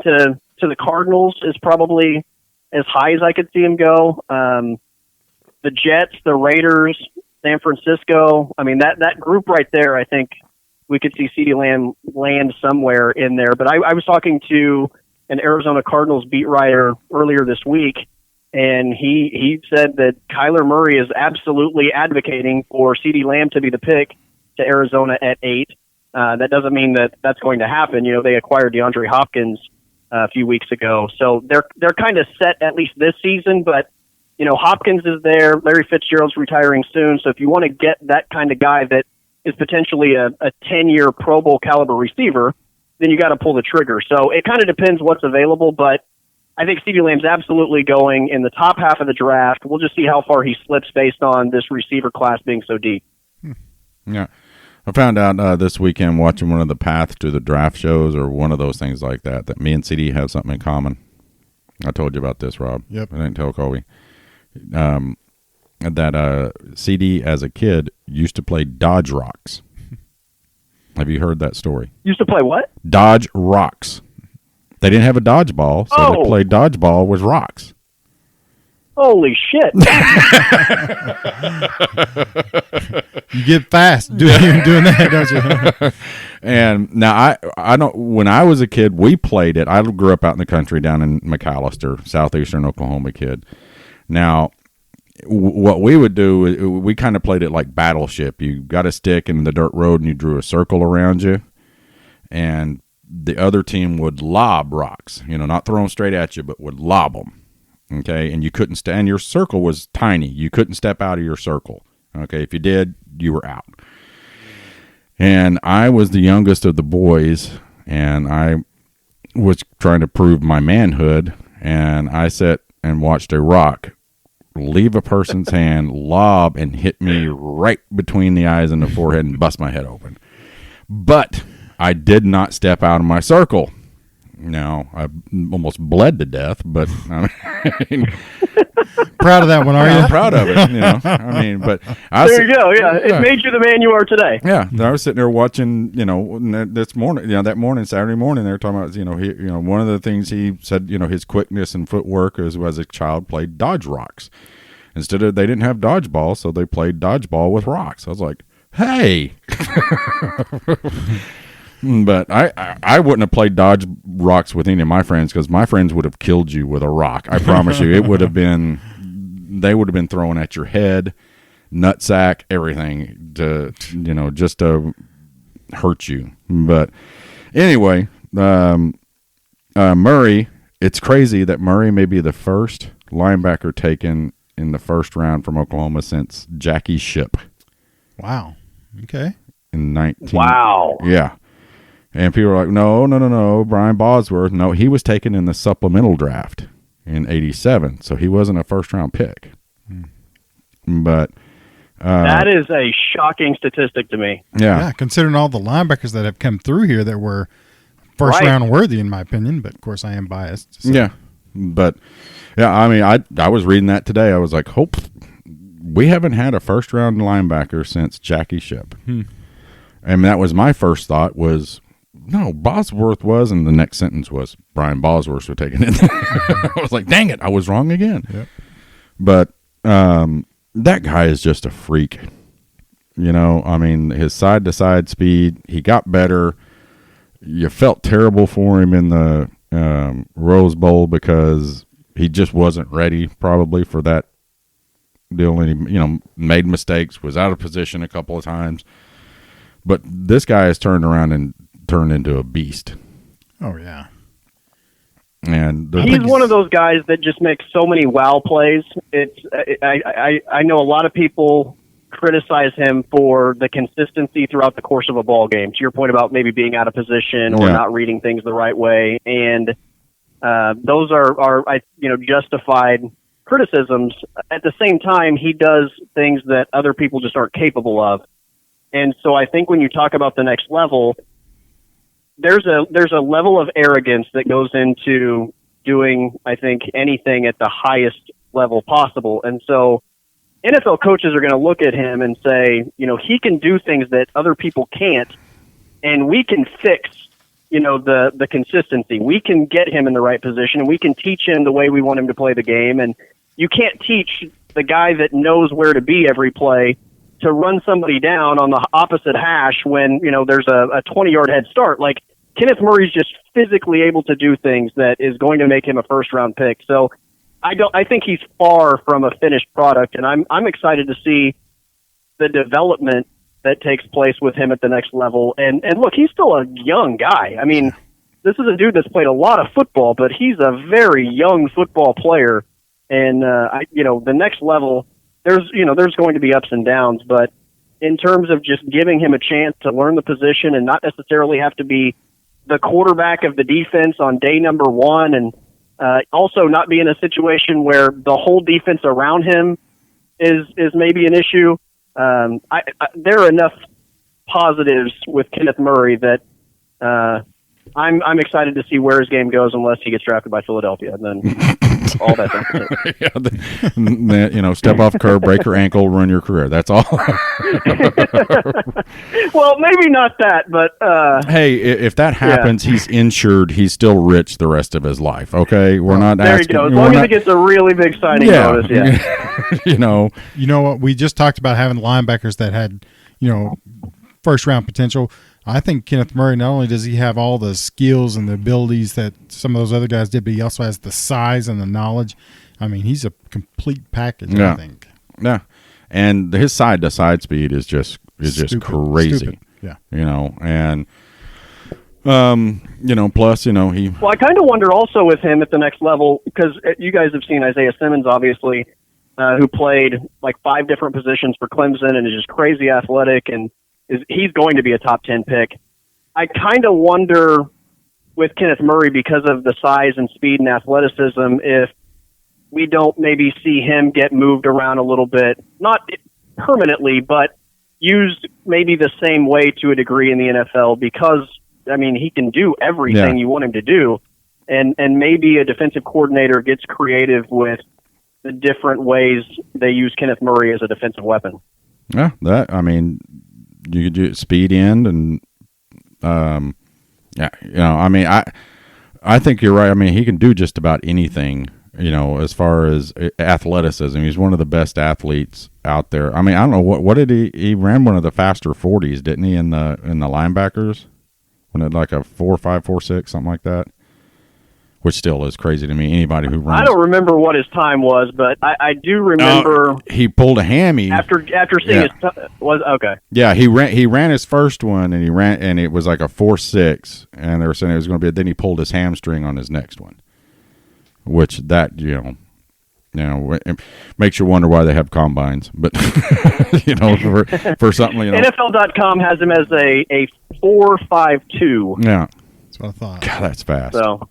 Speaker 4: to the Cardinals is probably as high as I could see him go. The Jets, the Raiders, San Francisco, I mean, that group right there, I think we could see CeeDee Lamb land somewhere in there. But I was talking to an Arizona Cardinals beat writer earlier this week, and he said that Kyler Murray is absolutely advocating for CeeDee Lamb to be the pick to Arizona at 8. That doesn't mean that that's going to happen. They acquired DeAndre Hopkins a few weeks ago, so they're kind of set at least this season. But Hopkins is there. Larry Fitzgerald's retiring soon, so if you want to get that kind of guy that is potentially a 10-year Pro Bowl caliber receiver, then you got to pull the trigger. So it kind of depends what's available, but I think CeeDee Lamb's absolutely going in the top half of the draft. We'll just see how far he slips based on this receiver class being so deep.
Speaker 2: Yeah. I found out this weekend watching one of the Path to the Draft shows or one of those things like that me and CD have something in common. I told you about this, Rob.
Speaker 3: Yep.
Speaker 2: I didn't tell Colby. That CD as a kid used to play Dodge Rocks. Have you heard that story?
Speaker 4: Used to play what?
Speaker 2: Dodge Rocks. They didn't have a dodgeball, so they played dodgeball with rocks.
Speaker 4: Holy shit.
Speaker 3: You get fast doing that, don't you?
Speaker 2: And now I don't. When I was a kid, we played it. I grew up out in the country down in McAllister, southeastern Oklahoma kid. Now, what we would do, we kind of played it like Battleship. You got a stick in the dirt road and you drew a circle around you, and the other team would lob rocks. Not throw them straight at you, but would lob them. Okay, and you couldn't stand. Your circle was tiny. You couldn't step out of your circle. Okay, if you did, you were out. And I was the youngest of the boys, and I was trying to prove my manhood, and I sat and watched a rock leave a person's hand, lob, and hit me right between the eyes and the forehead and bust my head open. But I did not step out of my circle. Now, I almost bled to death, but I mean,
Speaker 3: Proud of that one, are you?
Speaker 2: I'm proud of it. You know, I mean, but
Speaker 4: There you go. Yeah, it made you the man you are today.
Speaker 2: Yeah, I was sitting there watching. You know, this morning, that morning, Saturday morning, they were talking about. One of the things he said. His quickness and footwork as a child played dodge rocks. They didn't have dodgeball, so they played dodgeball with rocks. I was like, hey. But I wouldn't have played dodge rocks with any of my friends because my friends would have killed you with a rock. I promise you, they would have been throwing at your head, nutsack, everything just to hurt you. But anyway, Murray, it's crazy that Murray may be the first linebacker taken in the first round from Oklahoma since Jackie Shipp.
Speaker 3: Wow. Okay.
Speaker 2: In 19.
Speaker 4: Wow.
Speaker 2: Yeah. And people are like, no, Brian Bosworth. No, he was taken in the supplemental draft in 87, so he wasn't a first-round pick. But
Speaker 4: that is a shocking statistic to me.
Speaker 3: Yeah, considering all the linebackers that have come through here that were first-round worthy, in my opinion, but, of course, I am biased. So.
Speaker 2: Yeah, but, I mean, I was reading that today. I was like, we haven't had a first-round linebacker since Jackie Shipp. And that was my first thought was, no, Bosworth was, and the next sentence was Brian Bosworth was taken in. I was like, dang it, I was wrong again.
Speaker 3: Yep.
Speaker 2: But that guy is just a freak. I mean, his side-to-side speed, he got better. You felt terrible for him in the Rose Bowl because he just wasn't ready probably for that deal. And he, made mistakes, was out of position a couple of times. But this guy has turned around and turned into a beast.
Speaker 3: Oh, yeah.
Speaker 2: And
Speaker 4: he's one of those guys that just makes so many wow plays. I know a lot of people criticize him for the consistency throughout the course of a ball game. To your point about maybe being out of position or not reading things the right way, and those are justified criticisms. At the same time, he does things that other people just aren't capable of. And so I think when you talk about the next level, there's a level of arrogance that goes into doing, I think, anything at the highest level possible. And so NFL coaches are going to look at him and say, he can do things that other people can't, and we can fix, the consistency. We can get him in the right position, and we can teach him the way we want him to play the game. And you can't teach the guy that knows where to be every play to run somebody down on the opposite hash when, there's a 20-yard head start. Like, Kenneth Murray's just physically able to do things that is going to make him a first-round pick. So I think he's far from a finished product, and I'm excited to see the development that takes place with him at the next level. And look, he's still a young guy. I mean, this is a dude that's played a lot of football, but he's a very young football player. And, the next level, there's going to be ups and downs, but in terms of just giving him a chance to learn the position and not necessarily have to be the quarterback of the defense on day number one, and also not be in a situation where the whole defense around him is maybe an issue. There are enough positives with Kenneth Murray that I'm excited to see where his game goes unless he gets drafted by Philadelphia, and then all that stuff.
Speaker 2: Step off curb, break your ankle, ruin your career. That's all.
Speaker 4: Well, maybe not that, but
Speaker 2: hey, if that happens, he's insured. He's still rich the rest of his life. Okay, we're not
Speaker 4: there
Speaker 2: asking.
Speaker 4: You go. As long as he gets a really big signing bonus,
Speaker 2: You know
Speaker 3: what? We just talked about having linebackers that had, first round potential. I think Kenneth Murray, not only does he have all the skills and the abilities that some of those other guys did, but he also has the size and the knowledge. I mean, he's a complete package, I think.
Speaker 2: Yeah. And his side-to-side speed is just crazy.
Speaker 3: Stupid. Yeah.
Speaker 2: And plus, he.
Speaker 4: Well, I kind of wonder also with him at the next level, because you guys have seen Isaiah Simmons, obviously, who played like 5 different positions for Clemson and is just crazy athletic, and he's going to be a top 10 pick. I kind of wonder with Kenneth Murray, because of the size and speed and athleticism, if we don't maybe see him get moved around a little bit, not permanently, but used maybe the same way to a degree in the NFL because he can do everything
Speaker 2: Yeah.
Speaker 4: you want him to do. And maybe a defensive coordinator gets creative with the different ways they use Kenneth Murray as a defensive weapon.
Speaker 2: Yeah, you could do speed end and, I think you're right. I mean, he can do just about anything, as far as athleticism. He's one of the best athletes out there. I mean, I don't know what did he ran one of the faster 40s, didn't he, in the linebackers? When it like a 4.5, 4.6, something like that. Which still is crazy to me. Anybody who runs,
Speaker 4: I don't remember what his time was, but I do remember
Speaker 2: he pulled a hammy
Speaker 4: after seeing was okay.
Speaker 2: Yeah, he ran his first one and it was like a 4.6, and they were saying it was going to be. Then he pulled his hamstring on his next one, which that it makes you wonder why they have combines. But for something,
Speaker 4: NFL.com has him as a 4.52.
Speaker 2: Yeah,
Speaker 3: That's what I thought.
Speaker 2: God, that's fast.
Speaker 4: So.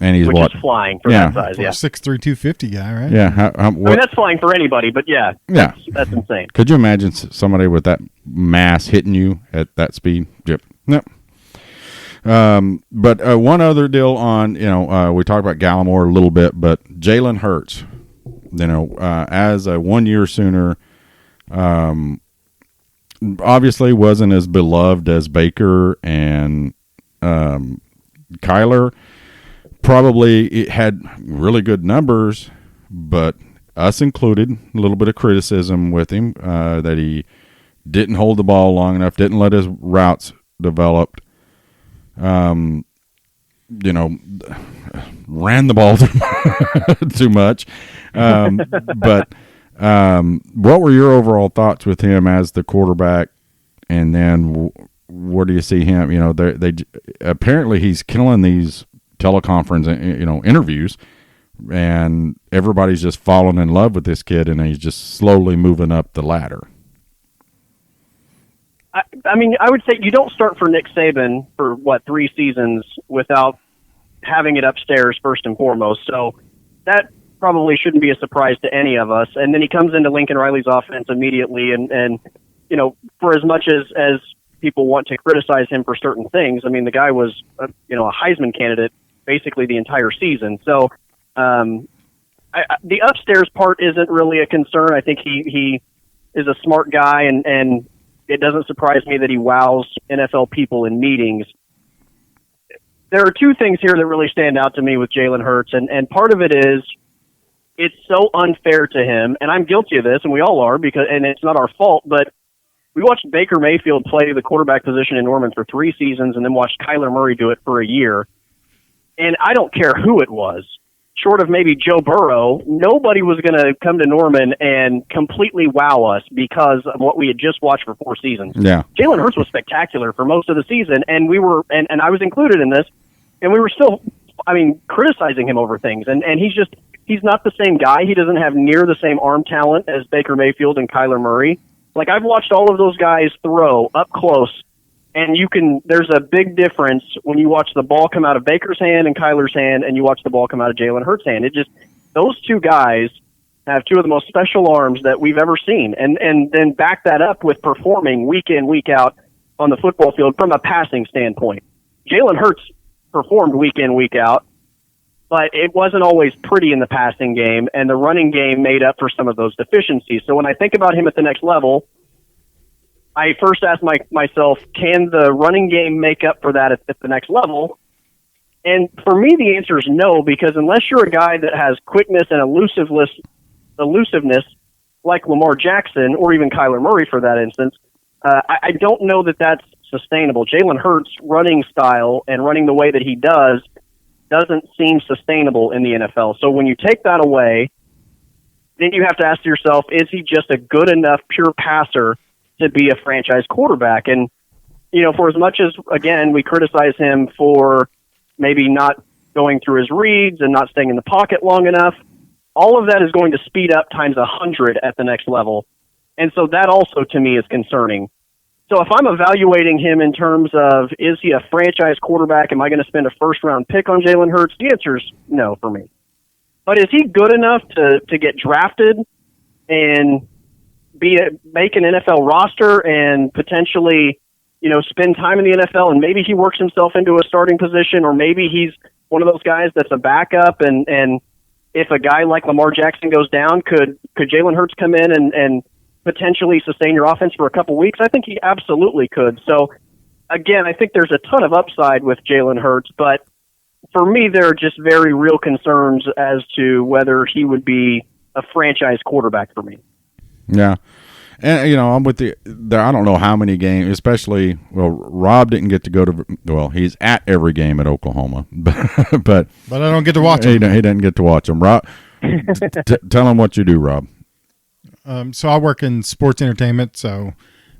Speaker 2: And he's
Speaker 4: which
Speaker 2: what?
Speaker 4: is flying for that size,
Speaker 3: For a 6'3", 250 guy, right?
Speaker 2: Yeah.
Speaker 4: That's flying for anybody, but yeah. That's insane.
Speaker 2: Could you imagine somebody with that mass hitting you at that speed? Yep. Nope. But one other deal on, we talked about Gallimore a little bit, but Jalen Hurts, as a 1 year Sooner, obviously wasn't as beloved as Baker and Kyler. Probably it had really good numbers, but us included, a little bit of criticism with him that he didn't hold the ball long enough, didn't let his routes develop, ran the ball too much. But what were your overall thoughts with him as the quarterback? And then where do you see him? They apparently he's killing these teleconference, interviews, and everybody's just falling in love with this kid, and he's just slowly moving up the ladder.
Speaker 4: I would say you don't start for Nick Saban for 3 seasons without having it upstairs first and foremost. So that probably shouldn't be a surprise to any of us. And then he comes into Lincoln Riley's offense immediately, and for as much as people want to criticize him for certain things, the guy was a Heisman candidate basically the entire season. So the upstairs part isn't really a concern. I think he is a smart guy, and it doesn't surprise me that he wows NFL people in meetings. There are 2 things here that really stand out to me with Jalen Hurts, and part of it is it's so unfair to him, and I'm guilty of this, and we all are, and it's not our fault, but we watched Baker Mayfield play the quarterback position in Norman for 3 seasons and then watched Kyler Murray do it for a year. And I don't care who it was, short of maybe Joe Burrow, nobody was going to come to Norman and completely wow us because of what we had just watched for 4 seasons.
Speaker 2: Yeah.
Speaker 4: Jalen Hurts was spectacular for most of the season, and we were, and I was included in this, and we were still, criticizing him over things. And he's not the same guy. He doesn't have near the same arm talent as Baker Mayfield and Kyler Murray. Like, I've watched all of those guys throw up close, and there's a big difference when you watch the ball come out of Baker's hand and Kyler's hand, and you watch the ball come out of Jalen Hurts' hand. Those 2 guys have 2 of the most special arms that we've ever seen, and then back that up with performing week in, week out on the football field from a passing standpoint. Jalen Hurts performed week in, week out, but it wasn't always pretty in the passing game, and the running game made up for some of those deficiencies. So when I think about him at the next level, I first ask myself, can the running game make up for that at the next level? And for me, the answer is no, because unless you're a guy that has quickness and elusiveness like Lamar Jackson or even Kyler Murray for that instance, I don't know that that's sustainable. Jalen Hurts' running style and running the way that he doesn't seem sustainable in the NFL. So when you take that away, then you have to ask yourself, is he just a good enough pure passer to be a franchise quarterback? And, for as much as, again, we criticize him for maybe not going through his reads and not staying in the pocket long enough, all of that is going to speed up times 100 at the next level. And so that also, to me, is concerning. So if I'm evaluating him in terms of, is he a franchise quarterback? Am I going to spend a first-round pick on Jalen Hurts? The answer is no for me. But is he good enough to get drafted and make an NFL roster and potentially spend time in the NFL, and maybe he works himself into a starting position, or maybe he's one of those guys that's a backup. And if a guy like Lamar Jackson goes down, could Jalen Hurts come in and potentially sustain your offense for a couple weeks? I think he absolutely could. So, again, I think there's a ton of upside with Jalen Hurts, but for me, there are just very real concerns as to whether he would be a franchise quarterback for me.
Speaker 2: Yeah. And, I'm with I don't know how many games, especially, Rob didn't get to go to, he's at every game at Oklahoma, but
Speaker 3: I don't get to watch him.
Speaker 2: He didn't get to watch them. Rob, tell him what you do, Rob.
Speaker 3: So I work in sports entertainment, so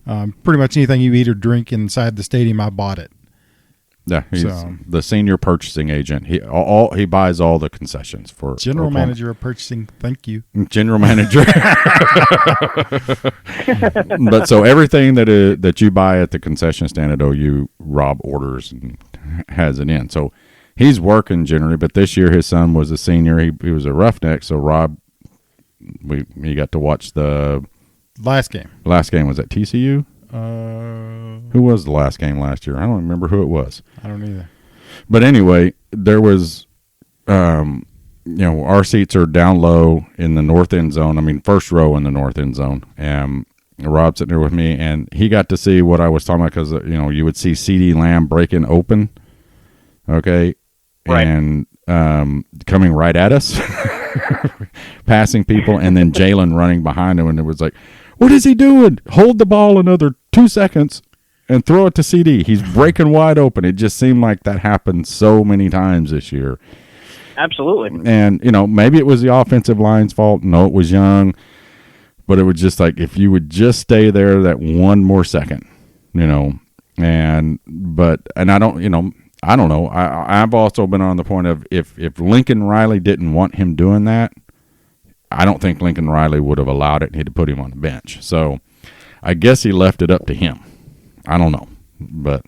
Speaker 3: pretty much anything you eat or drink inside the stadium, I bought it.
Speaker 2: Yeah, he's the senior purchasing agent. He buys all the concessions for
Speaker 3: General
Speaker 2: Oklahoma.
Speaker 3: Manager of Purchasing. Thank you.
Speaker 2: General Manager. But so everything that you buy at the concession stand at OU, Rob orders and has it in. So he's working generally, but this year his son was a senior. He was a roughneck, so Rob, he got to watch the
Speaker 3: last game.
Speaker 2: Last game was at TCU. Who was the last game last year? I don't remember who it was.
Speaker 3: I don't either.
Speaker 2: But anyway, there was, our seats are down low in the north end zone. I mean, first row in the north end zone. And Rob's sitting there with me, and he got to see what I was talking about because, you would see CeeDee Lamb breaking open, okay,
Speaker 4: right.
Speaker 2: And coming right at us, passing people, and then Jalen running behind him, and it was like, what is he doing? Hold the ball another 2 seconds and throw it to CD. He's breaking wide open. It just seemed like that happened so many times this year.
Speaker 4: Absolutely.
Speaker 2: And, maybe it was the offensive line's fault. No, it was Young. But it was just like if you would just stay there that one more second, And I don't, I don't know. I've also been on the point of if Lincoln Riley didn't want him doing that, I don't think Lincoln Riley would have allowed it, and he'd put him on the bench. So I guess he left it up to him. I don't know, but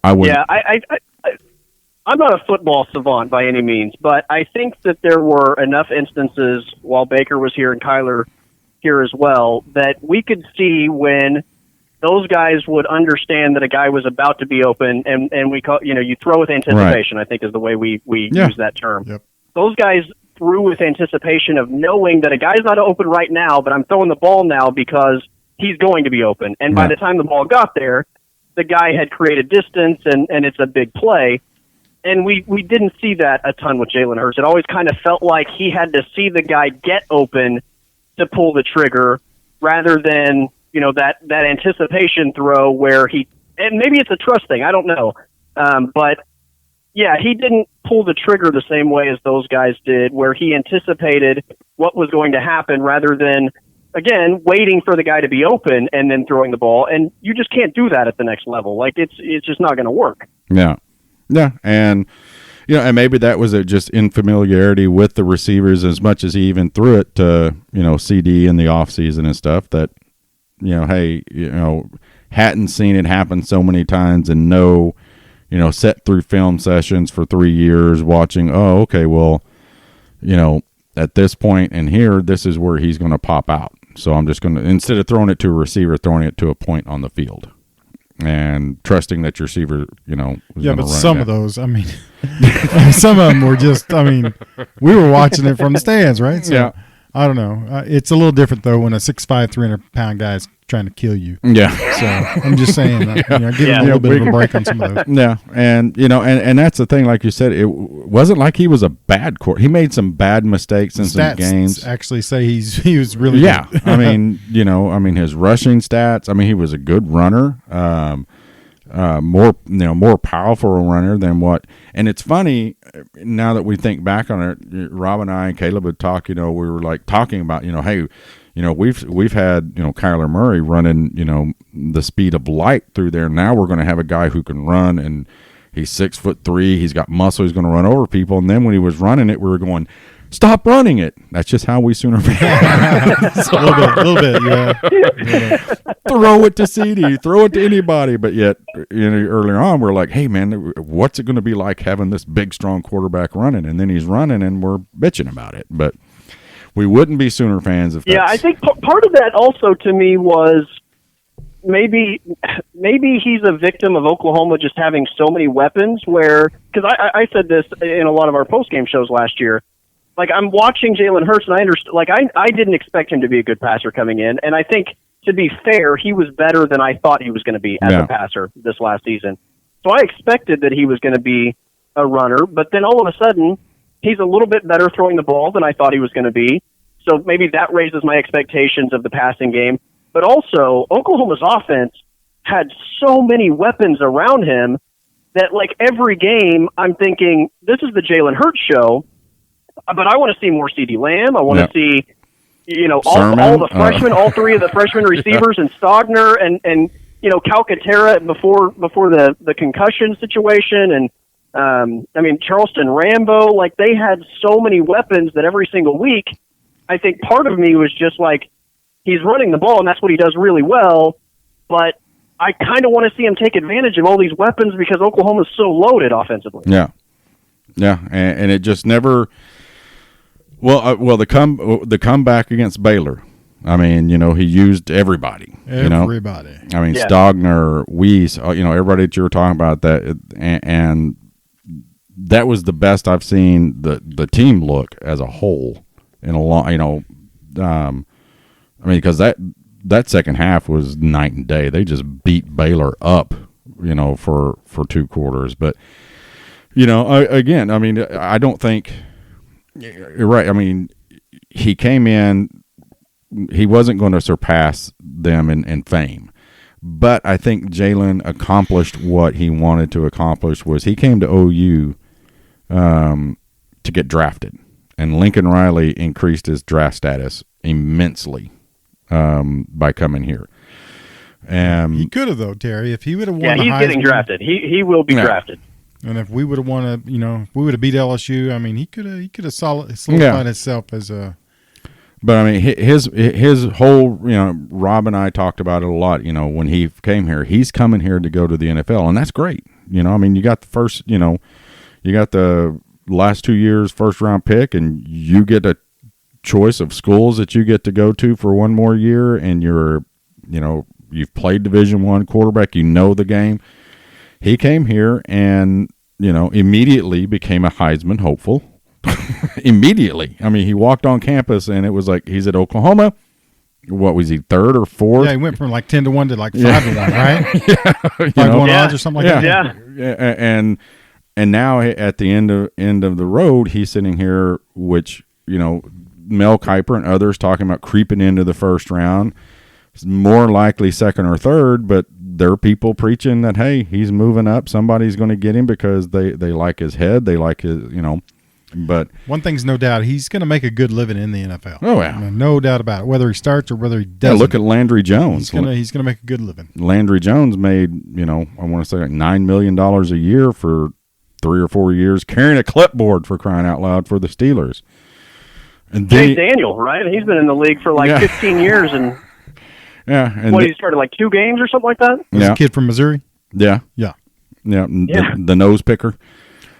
Speaker 2: I would.
Speaker 4: Yeah, I'm not a football savant by any means, but I think that there were enough instances while Baker was here and Kyler here as well that we could see when those guys would understand that a guy was about to be open, and we call you throw with anticipation. Right. I think is the way we use that term.
Speaker 3: Yep.
Speaker 4: Those guys threw with anticipation of knowing that a guy's not open right now, but I'm throwing the ball now because he's going to be open. And by the time the ball got there, the guy had created distance, and it's a big play. And we didn't see that a ton with Jalen Hurts. It always kind of felt like he had to see the guy get open to pull the trigger rather than, that anticipation throw where and maybe it's a trust thing, I don't know. But yeah, he didn't pull the trigger the same way as those guys did, where he anticipated what was going to happen rather than, again, waiting for the guy to be open and then throwing the ball. And you just can't do that at the next level. Like it's just not going to work.
Speaker 2: Yeah. Yeah. And, and maybe that was just infamiliarity with the receivers as much as he even threw it to, CD in the offseason and stuff that, hey, hadn't seen it happen so many times and sat through film sessions for 3 years watching, at this point in here, this is where he's going to pop out. So I'm just going to, instead of throwing it to a receiver, throwing it to a point on the field and trusting that your receiver, was
Speaker 3: yeah, but
Speaker 2: run
Speaker 3: some of those, I mean, some of them were just, we were watching it from the stands, right? So,
Speaker 2: yeah.
Speaker 3: I don't know. It's a little different, though, when a 6'5", 300-pound guy is trying to kill you.
Speaker 2: Yeah.
Speaker 3: So I'm just saying that, give him a little bit of a break on some of those.
Speaker 2: Yeah. And, and that's the thing, like you said, it wasn't like he was a bad quarterback. He made some bad mistakes in some games.
Speaker 3: Actually say he was really
Speaker 2: good.
Speaker 3: Good.
Speaker 2: His rushing stats, he was a good runner. More powerful runner than what. And it's funny now that we think back on it. Rob and I and Caleb would talk. We were like talking about. Hey, we've had Kyler Murray running the speed of light through there. Now we're going to have a guy who can run, and he's 6'3". He's got muscle. He's going to run over people. And then when he was running it, we were going, stop running it. That's just how we Sooner fans.
Speaker 3: A little bit, yeah.
Speaker 2: Throw it to CD, throw it to anybody. But yet, earlier on, we're like, hey, man, what's it going to be like having this big, strong quarterback running? And then he's running, and we're bitching about it. But we wouldn't be Sooner fans if that's...
Speaker 4: Yeah, I think part of that also to me was maybe he's a victim of Oklahoma just having so many weapons. Where, because I said this in a lot of our post game shows last year. Like, I'm watching Jalen Hurts, and I understand. Like, I didn't expect him to be a good passer coming in, and I think, to be fair, he was better than I thought he was going to be as a passer this last season. So I expected that he was going to be a runner, but then all of a sudden, he's a little bit better throwing the ball than I thought he was going to be. So maybe that raises my expectations of the passing game. But also, Oklahoma's offense had so many weapons around him that, like, every game, I'm thinking, this is the Jalen Hurts show. But I want to see more CeeDee Lamb. I want to see, all the freshmen, all three of the freshman receivers, and Stogner and Calcaterra before the concussion situation, and Charleston Rambo. Like, they had so many weapons that every single week, I think part of me was just like, he's running the ball and that's what he does really well. But I kind of want to see him take advantage of all these weapons because Oklahoma's so loaded offensively.
Speaker 2: Yeah, and it just never. Well, the comeback against Baylor. I mean, he used everybody.
Speaker 3: Everybody.
Speaker 2: I mean, Stogner, Weiss, everybody that you were talking about that, and that was the best I've seen the team look as a whole in a long. Because that second half was night and day. They just beat Baylor up, for 2 quarters. But again, I mean, I don't think. You're right. I mean, he came in, he wasn't going to surpass them in fame. But I think Jalen accomplished what he wanted to accomplish. Was he came to OU to get drafted. And Lincoln Riley increased his draft status immensely by coming here.
Speaker 3: He could have, though, Terry. If he would have won the Heisman.
Speaker 4: Yeah, he's getting drafted. He will be drafted.
Speaker 3: And if we would have won if we would have beat LSU, I mean, he could have solidified himself as a.
Speaker 2: But I mean, his whole, Rob and I talked about it a lot. When he came here, he's coming here to go to the NFL, and that's great. I mean, you got the first, you got the last 2 years first round pick, and you get a choice of schools that you get to go to for one more year, and you've played Division I quarterback, the game. He came here and, immediately became a Heisman hopeful. Immediately. I mean, he walked on campus and it was like, he's at Oklahoma. What was he, 3rd or 4th?
Speaker 3: Yeah, he went from like 10-1 to like 5-1, right?
Speaker 2: Yeah.
Speaker 3: 5-1 odds or something like that.
Speaker 2: Yeah. And now at the end of the road, he's sitting here, which, Mel Kiper and others talking about creeping into the first round. It's more likely 2nd or 3rd, but there are people preaching that, hey, he's moving up. Somebody's going to get him because they like his head. They like his, but. One
Speaker 3: thing's no doubt, he's going to make a good living in the NFL.
Speaker 2: Oh, yeah.
Speaker 3: No doubt about it, whether he starts or whether he doesn't.
Speaker 2: Yeah, look at Landry Jones.
Speaker 3: He's going to make a good living.
Speaker 2: Landry Jones made, I want to say like $9 million a year for 3 or 4 years, carrying a clipboard, for crying out loud, for the Steelers. And
Speaker 4: Chase Daniel, right? He's been in the league for 15 years and.
Speaker 2: Yeah, and
Speaker 4: he started like 2 games or something like that?
Speaker 3: A kid from Missouri?
Speaker 2: Yeah. The nose picker.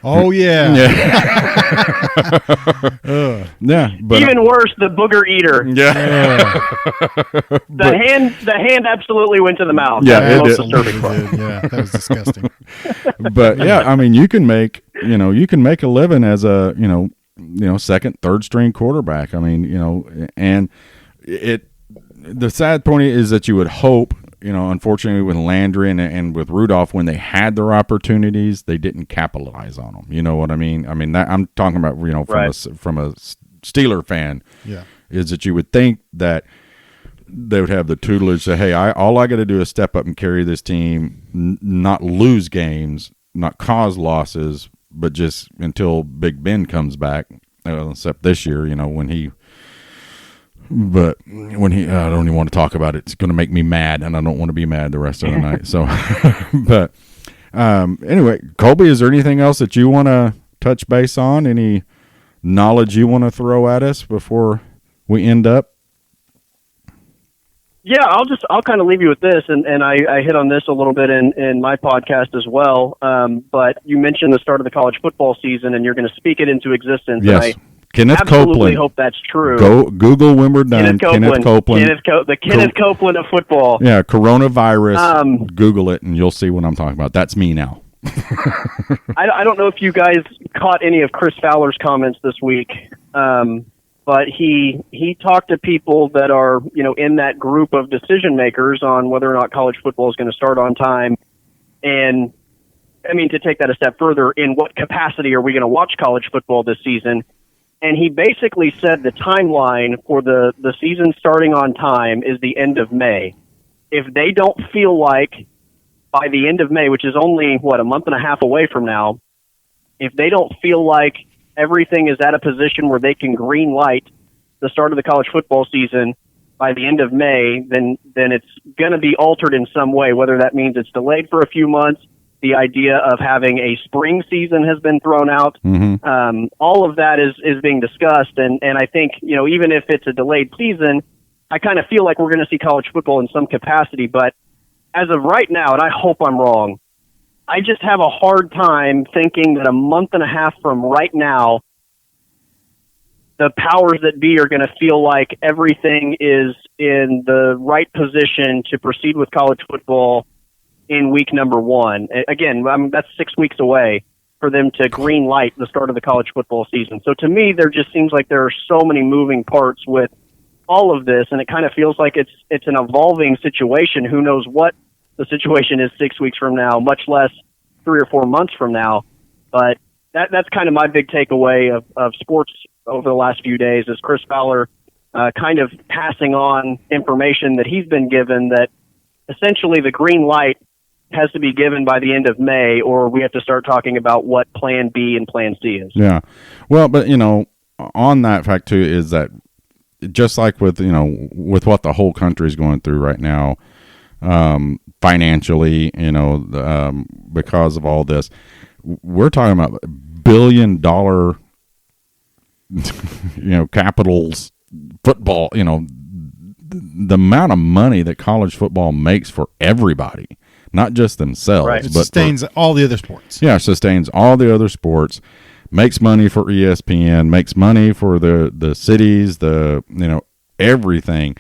Speaker 3: Oh, yeah.
Speaker 2: But
Speaker 4: even worse, the booger eater.
Speaker 2: Yeah.
Speaker 4: The hand absolutely went to the mouth.
Speaker 2: Yeah, it did.
Speaker 3: Yeah, that was disgusting.
Speaker 2: But yeah, I mean, you can make a living as a, second, third string quarterback. I mean, and the sad point is that you would hope, unfortunately with Landry and with Rudolph, when they had their opportunities, they didn't capitalize on them. You know what I mean? I mean, that, I'm talking about, from a Steeler fan, is that you would think that they would have the tutelage to, hey, all I got to do is step up and carry this team, not lose games, not cause losses, but just until Big Ben comes back, except this year, when he – but when I don't even want to talk about it. It's going to make me mad, and I don't want to be mad the rest of the night. So, but anyway, Colby, is there anything else that you want to touch base on? Any knowledge you want to throw at us before we end up?
Speaker 4: Yeah, I'll kind of leave you with this, and I hit on this a little bit in my podcast as well. But you mentioned the start of the college football season, and you're going to speak it into existence.
Speaker 2: Yes. Kenneth
Speaker 4: absolutely
Speaker 2: Copeland.
Speaker 4: hope that's true.
Speaker 2: Go Google when we're done. Kenneth Copeland.
Speaker 4: The Kenneth Copeland of football.
Speaker 2: Yeah, coronavirus. Google it, and you'll see what I'm talking about. That's me now.
Speaker 4: I don't know if you guys caught any of Chris Fowler's comments this week, but he talked to people that are, in that group of decision makers on whether or not college football is going to start on time. And I mean, to take that a step further, in what capacity are we going to watch college football this season? And he basically said the timeline for the season starting on time is the end of May. If they don't feel like by the end of May, which is only, a month and a half away from now, if they don't feel like everything is at a position where they can green light the start of the college football season by the end of May, then it's going to be altered in some way, whether that means it's delayed for a few months. The idea of having a spring season has been thrown out.
Speaker 2: Mm-hmm.
Speaker 4: All of that is being discussed. And I think, even if it's a delayed season, I kind of feel like we're going to see college football in some capacity. But as of right now, and I hope I'm wrong, I just have a hard time thinking that a month and a half from right now, the powers that be are going to feel like everything is in the right position to proceed with college football in week number 1. Again, that's 6 weeks away for them to green light the start of the college football season. So to me, there just seems like there are so many moving parts with all of this, and it kind of feels like it's an evolving situation. Who knows what the situation is 6 weeks from now, much less 3 or 4 months from now. But that's kind of my big takeaway of sports over the last few days is Chris Fowler kind of passing on information that he's been given, that essentially the green light has to be given by the end of May, or we have to start talking about what plan B and plan C is.
Speaker 2: Yeah. Well, but, on that fact too, is that just like with, with what the whole country is going through right now, financially, because of all this, we're talking about $1 billion, capitals, football, the amount of money that college football makes for everybody. Not just themselves,
Speaker 4: right.
Speaker 3: It
Speaker 2: but
Speaker 3: sustains all the other sports.
Speaker 2: Yeah, sustains all the other sports, makes money for ESPN, makes money for the cities, everything.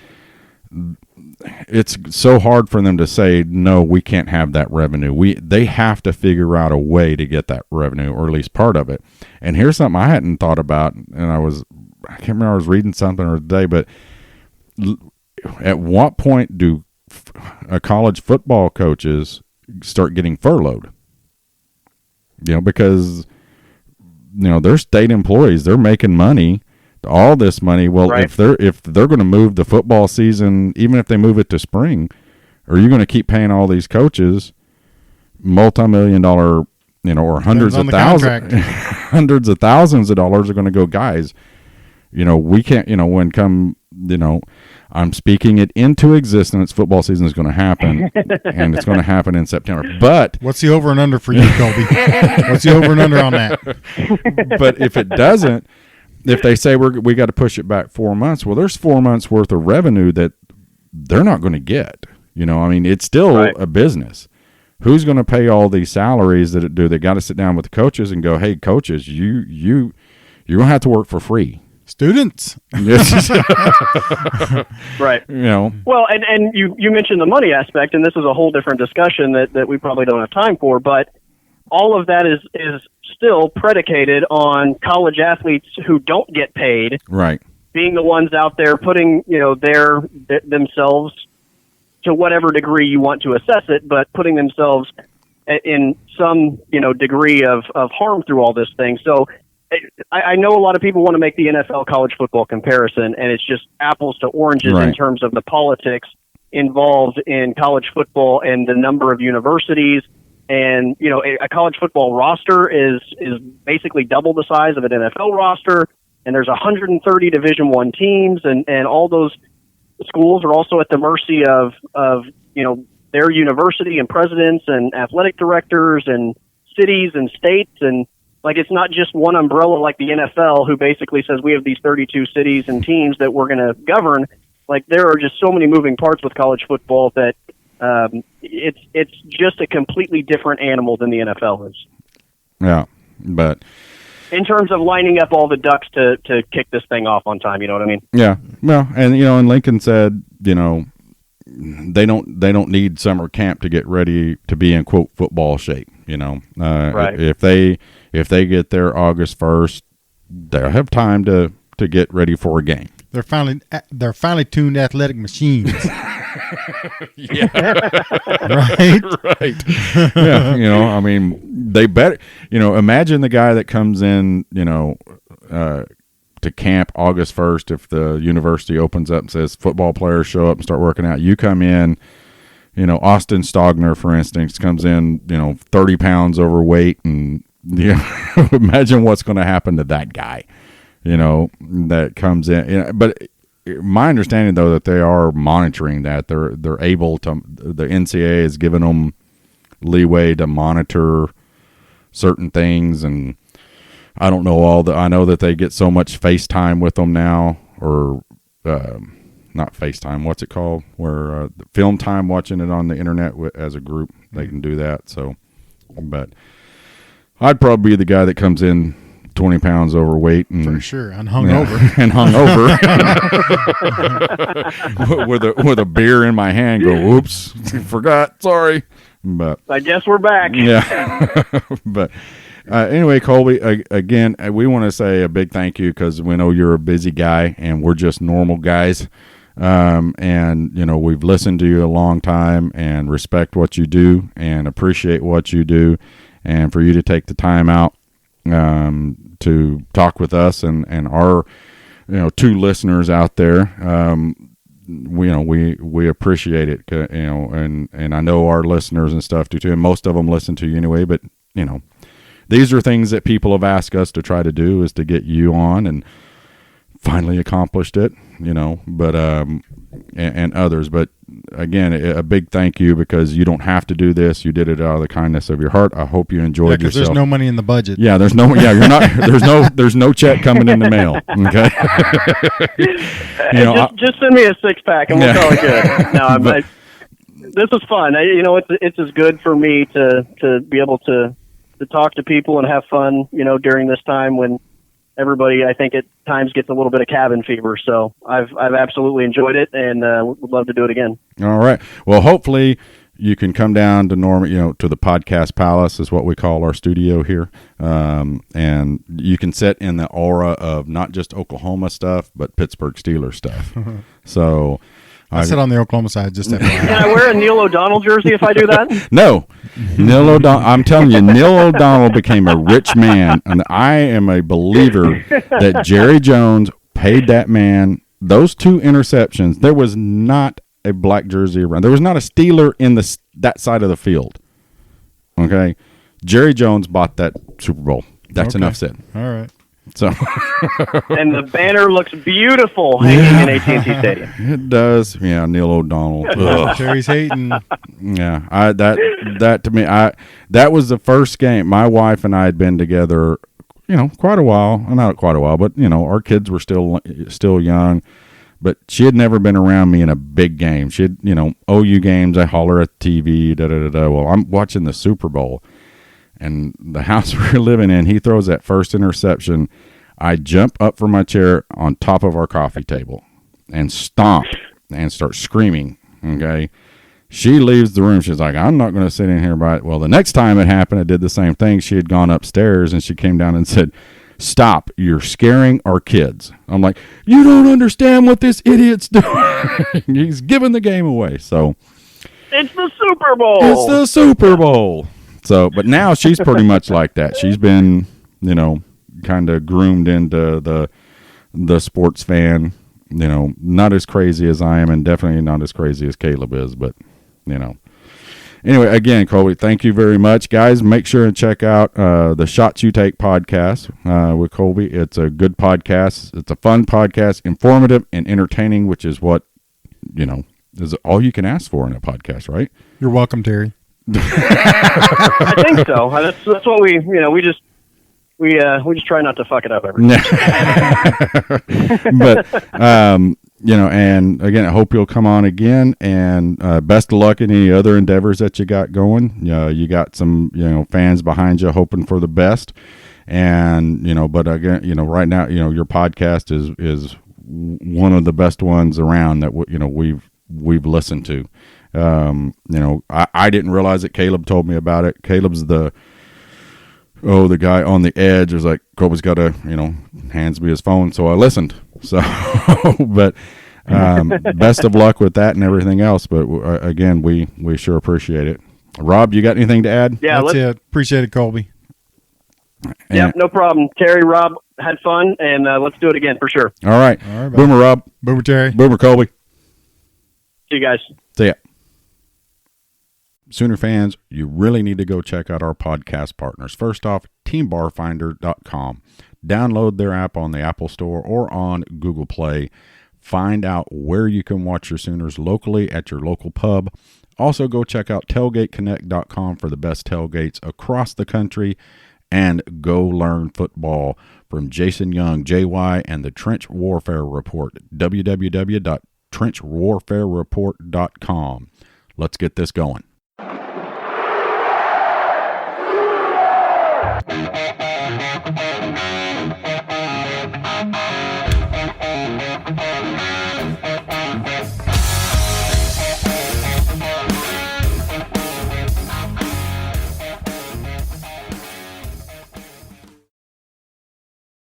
Speaker 2: It's so hard for them to say, no, we can't have that revenue. They have to figure out a way to get that revenue, or at least part of it. And here's something I hadn't thought about, and I can't remember, I was reading something today, but at what point do college football coaches start getting furloughed? Because they're state employees, they're making money, all this money. Well,
Speaker 4: right.
Speaker 2: if they're going to move the football season, even if they move it to spring, are you going to keep paying all these coaches multi-million-dollar, or hundreds of thousands, hundreds of thousands of dollars are going to go, guys? We can't. When come, I'm speaking it into existence. Football season is going to happen, and it's going to happen in September. But
Speaker 3: what's the over and under for you, Colby? What's the over and under on that?
Speaker 2: But if it doesn't, if they say we got to push it back 4 months, well, there's 4 months worth of revenue that they're not going to get. It's still
Speaker 4: right.
Speaker 2: a business. Who's going to pay all these salaries that they got to sit down with the coaches and go, hey, coaches, you're going to have to work for free.
Speaker 3: Students.
Speaker 4: Right. Well, and you mentioned the money aspect, and this is a whole different discussion that we probably don't have time for, but all of that is still predicated on college athletes who don't get paid.
Speaker 2: Right.
Speaker 4: Being the ones out there putting, themselves, to whatever degree you want to assess it, but putting themselves in some, degree of harm through all this thing. So I know a lot of people want to make the NFL college football comparison, and it's just apples to oranges
Speaker 2: right.
Speaker 4: in terms of the politics involved in college football and the number of universities. And, a college football roster is basically double the size of an NFL roster, and there's 130 Division I teams, and all those schools are also at the mercy of their university and presidents and athletic directors and cities and states. And it's not just one umbrella like the NFL, who basically says we have these 32 cities and teams that we're going to govern. There are just so many moving parts with college football that it's just a completely different animal than the NFL is.
Speaker 2: Yeah, but
Speaker 4: in terms of lining up all the ducks to kick this thing off on time. You know what I mean?
Speaker 2: Yeah. Well, and and Lincoln said, they don't need summer camp to get ready to be in quote football shape.
Speaker 4: Right.
Speaker 2: If they get there August 1st, they'll have time to get ready for a game.
Speaker 3: They're finely tuned athletic machines.
Speaker 2: Yeah.
Speaker 3: Right.
Speaker 2: Right. Yeah. I mean, they better. Imagine the guy that comes in. To camp August 1st, if the university opens up and says football players show up and start working out, you come in, Austin Stogner, for instance, comes in, 30 pounds overweight, and imagine what's going to happen to that guy, that comes in. But my understanding, though, that they are monitoring that. They're able to, the NCAA has given them leeway to monitor certain things, and I don't know I know that they get so much FaceTime with them now, or not FaceTime. What's it called? Where film time, watching it on the internet as a group, they can do that. So, but I'd probably be the guy that comes in 20 pounds overweight and
Speaker 3: for sure, and hungover,
Speaker 2: with a beer in my hand. Go, whoops, forgot, sorry. But
Speaker 4: I guess we're back.
Speaker 2: Yeah, but. Anyway, Colby, again, we want to say a big thank you because we know you're a busy guy and we're just normal guys. And, we've listened to you a long time and respect what you do and appreciate what you do. And for you to take the time out to talk with us and our, 2 listeners out there, we appreciate it, and I know our listeners and stuff do too. And most of them listen to you anyway, but, these are things that people have asked us to try to do, is to get you on, and finally accomplished it, but, and others. But again, a big thank you, because you don't have to do this. You did it out of the kindness of your heart. I hope you enjoyed yourself.
Speaker 3: There's no money in the budget.
Speaker 2: Yeah, you're not, there's no check coming in the mail. Okay.
Speaker 4: Just send me a 6-pack and we'll call it good. No, this is fun. It's as good for me to be able to talk to people and have fun, during this time when everybody, I think, at times gets a little bit of cabin fever. So I've absolutely enjoyed it, and would love to do it again. All
Speaker 2: right. Well, hopefully you can come down to to the Podcast Palace is what we call our studio here. And you can sit in the aura of not just Oklahoma stuff, but Pittsburgh Steelers stuff. So
Speaker 3: I sit on the Oklahoma side. Just
Speaker 4: Can I wear a Neil O'Donnell jersey if I do that?
Speaker 2: No. Neil O'Donnell. I'm telling you, Neil O'Donnell became a rich man, and I am a believer that Jerry Jones paid that man those 2 interceptions. There was not a black jersey around. There was not a Steeler in that side of the field. Okay, Jerry Jones bought that Super Bowl. That's enough said.
Speaker 3: All right.
Speaker 2: So,
Speaker 4: and the banner looks beautiful hanging in AT&T Stadium.
Speaker 2: It does. Yeah, Neil O'Donnell.
Speaker 3: Terry's hating.
Speaker 2: Yeah, that to me, that was the first game. My wife and I had been together, quite a while. Not quite a while, but our kids were still young. But she had never been around me in a big game. She had, OU games. I holler at the TV. Da da da da. Well, I'm watching the Super Bowl. And the house we're living in, he throws that first interception. I jump up from my chair on top of our coffee table and stomp and start screaming. Okay. She leaves the room. She's like, I'm not going to sit in here by it. Well, the next time it happened, I did the same thing. She had gone upstairs and she came down and said, stop, you're scaring our kids. I'm like, you don't understand what this idiot's doing. He's giving the game away. So
Speaker 4: it's the Super Bowl.
Speaker 2: It's the Super Bowl. So, but now she's pretty much like that. She's been, kind of groomed into the sports fan, not as crazy as I am and definitely not as crazy as Caleb is, but, Anyway, again, Colby, thank you very much. Guys, make sure and check out the Shots You Take podcast with Colby. It's a good podcast. It's a fun podcast, informative and entertaining, which is what, is all you can ask for in a podcast, right?
Speaker 3: You're welcome, Terry.
Speaker 4: I think so. That's what we just try not to fuck it up every time.
Speaker 2: But and again, I hope you'll come on again, and best of luck in any other endeavors that you got going. You got some fans behind you hoping for the best, And, but again, right now, your podcast is one of the best ones around that, we've listened to. I didn't realize it. Caleb told me about it. Caleb's the guy on the edge. Is like, Colby's got to, hands me his phone. So I listened. So, but best of luck with that and everything else. But again, we sure appreciate it. Rob, you got anything to add?
Speaker 4: Yeah,
Speaker 3: That's it. Appreciate it, Colby.
Speaker 4: Yeah, no problem. Terry, Rob, had fun, and let's do it again for sure.
Speaker 2: All right. Boomer Rob.
Speaker 3: Boomer Terry.
Speaker 2: Boomer Colby.
Speaker 4: See you guys.
Speaker 2: See ya. Sooner fans, you really need to go check out our podcast partners. First off, teambarfinder.com. Download their app on the Apple Store or on Google Play. Find out where you can watch your Sooners locally at your local pub. Also, go check out tailgateconnect.com for the best tailgates across the country. And go learn football from Jason Young, JY, and the Trench Warfare Report. www.trenchwarfarereport.com. Let's get this going.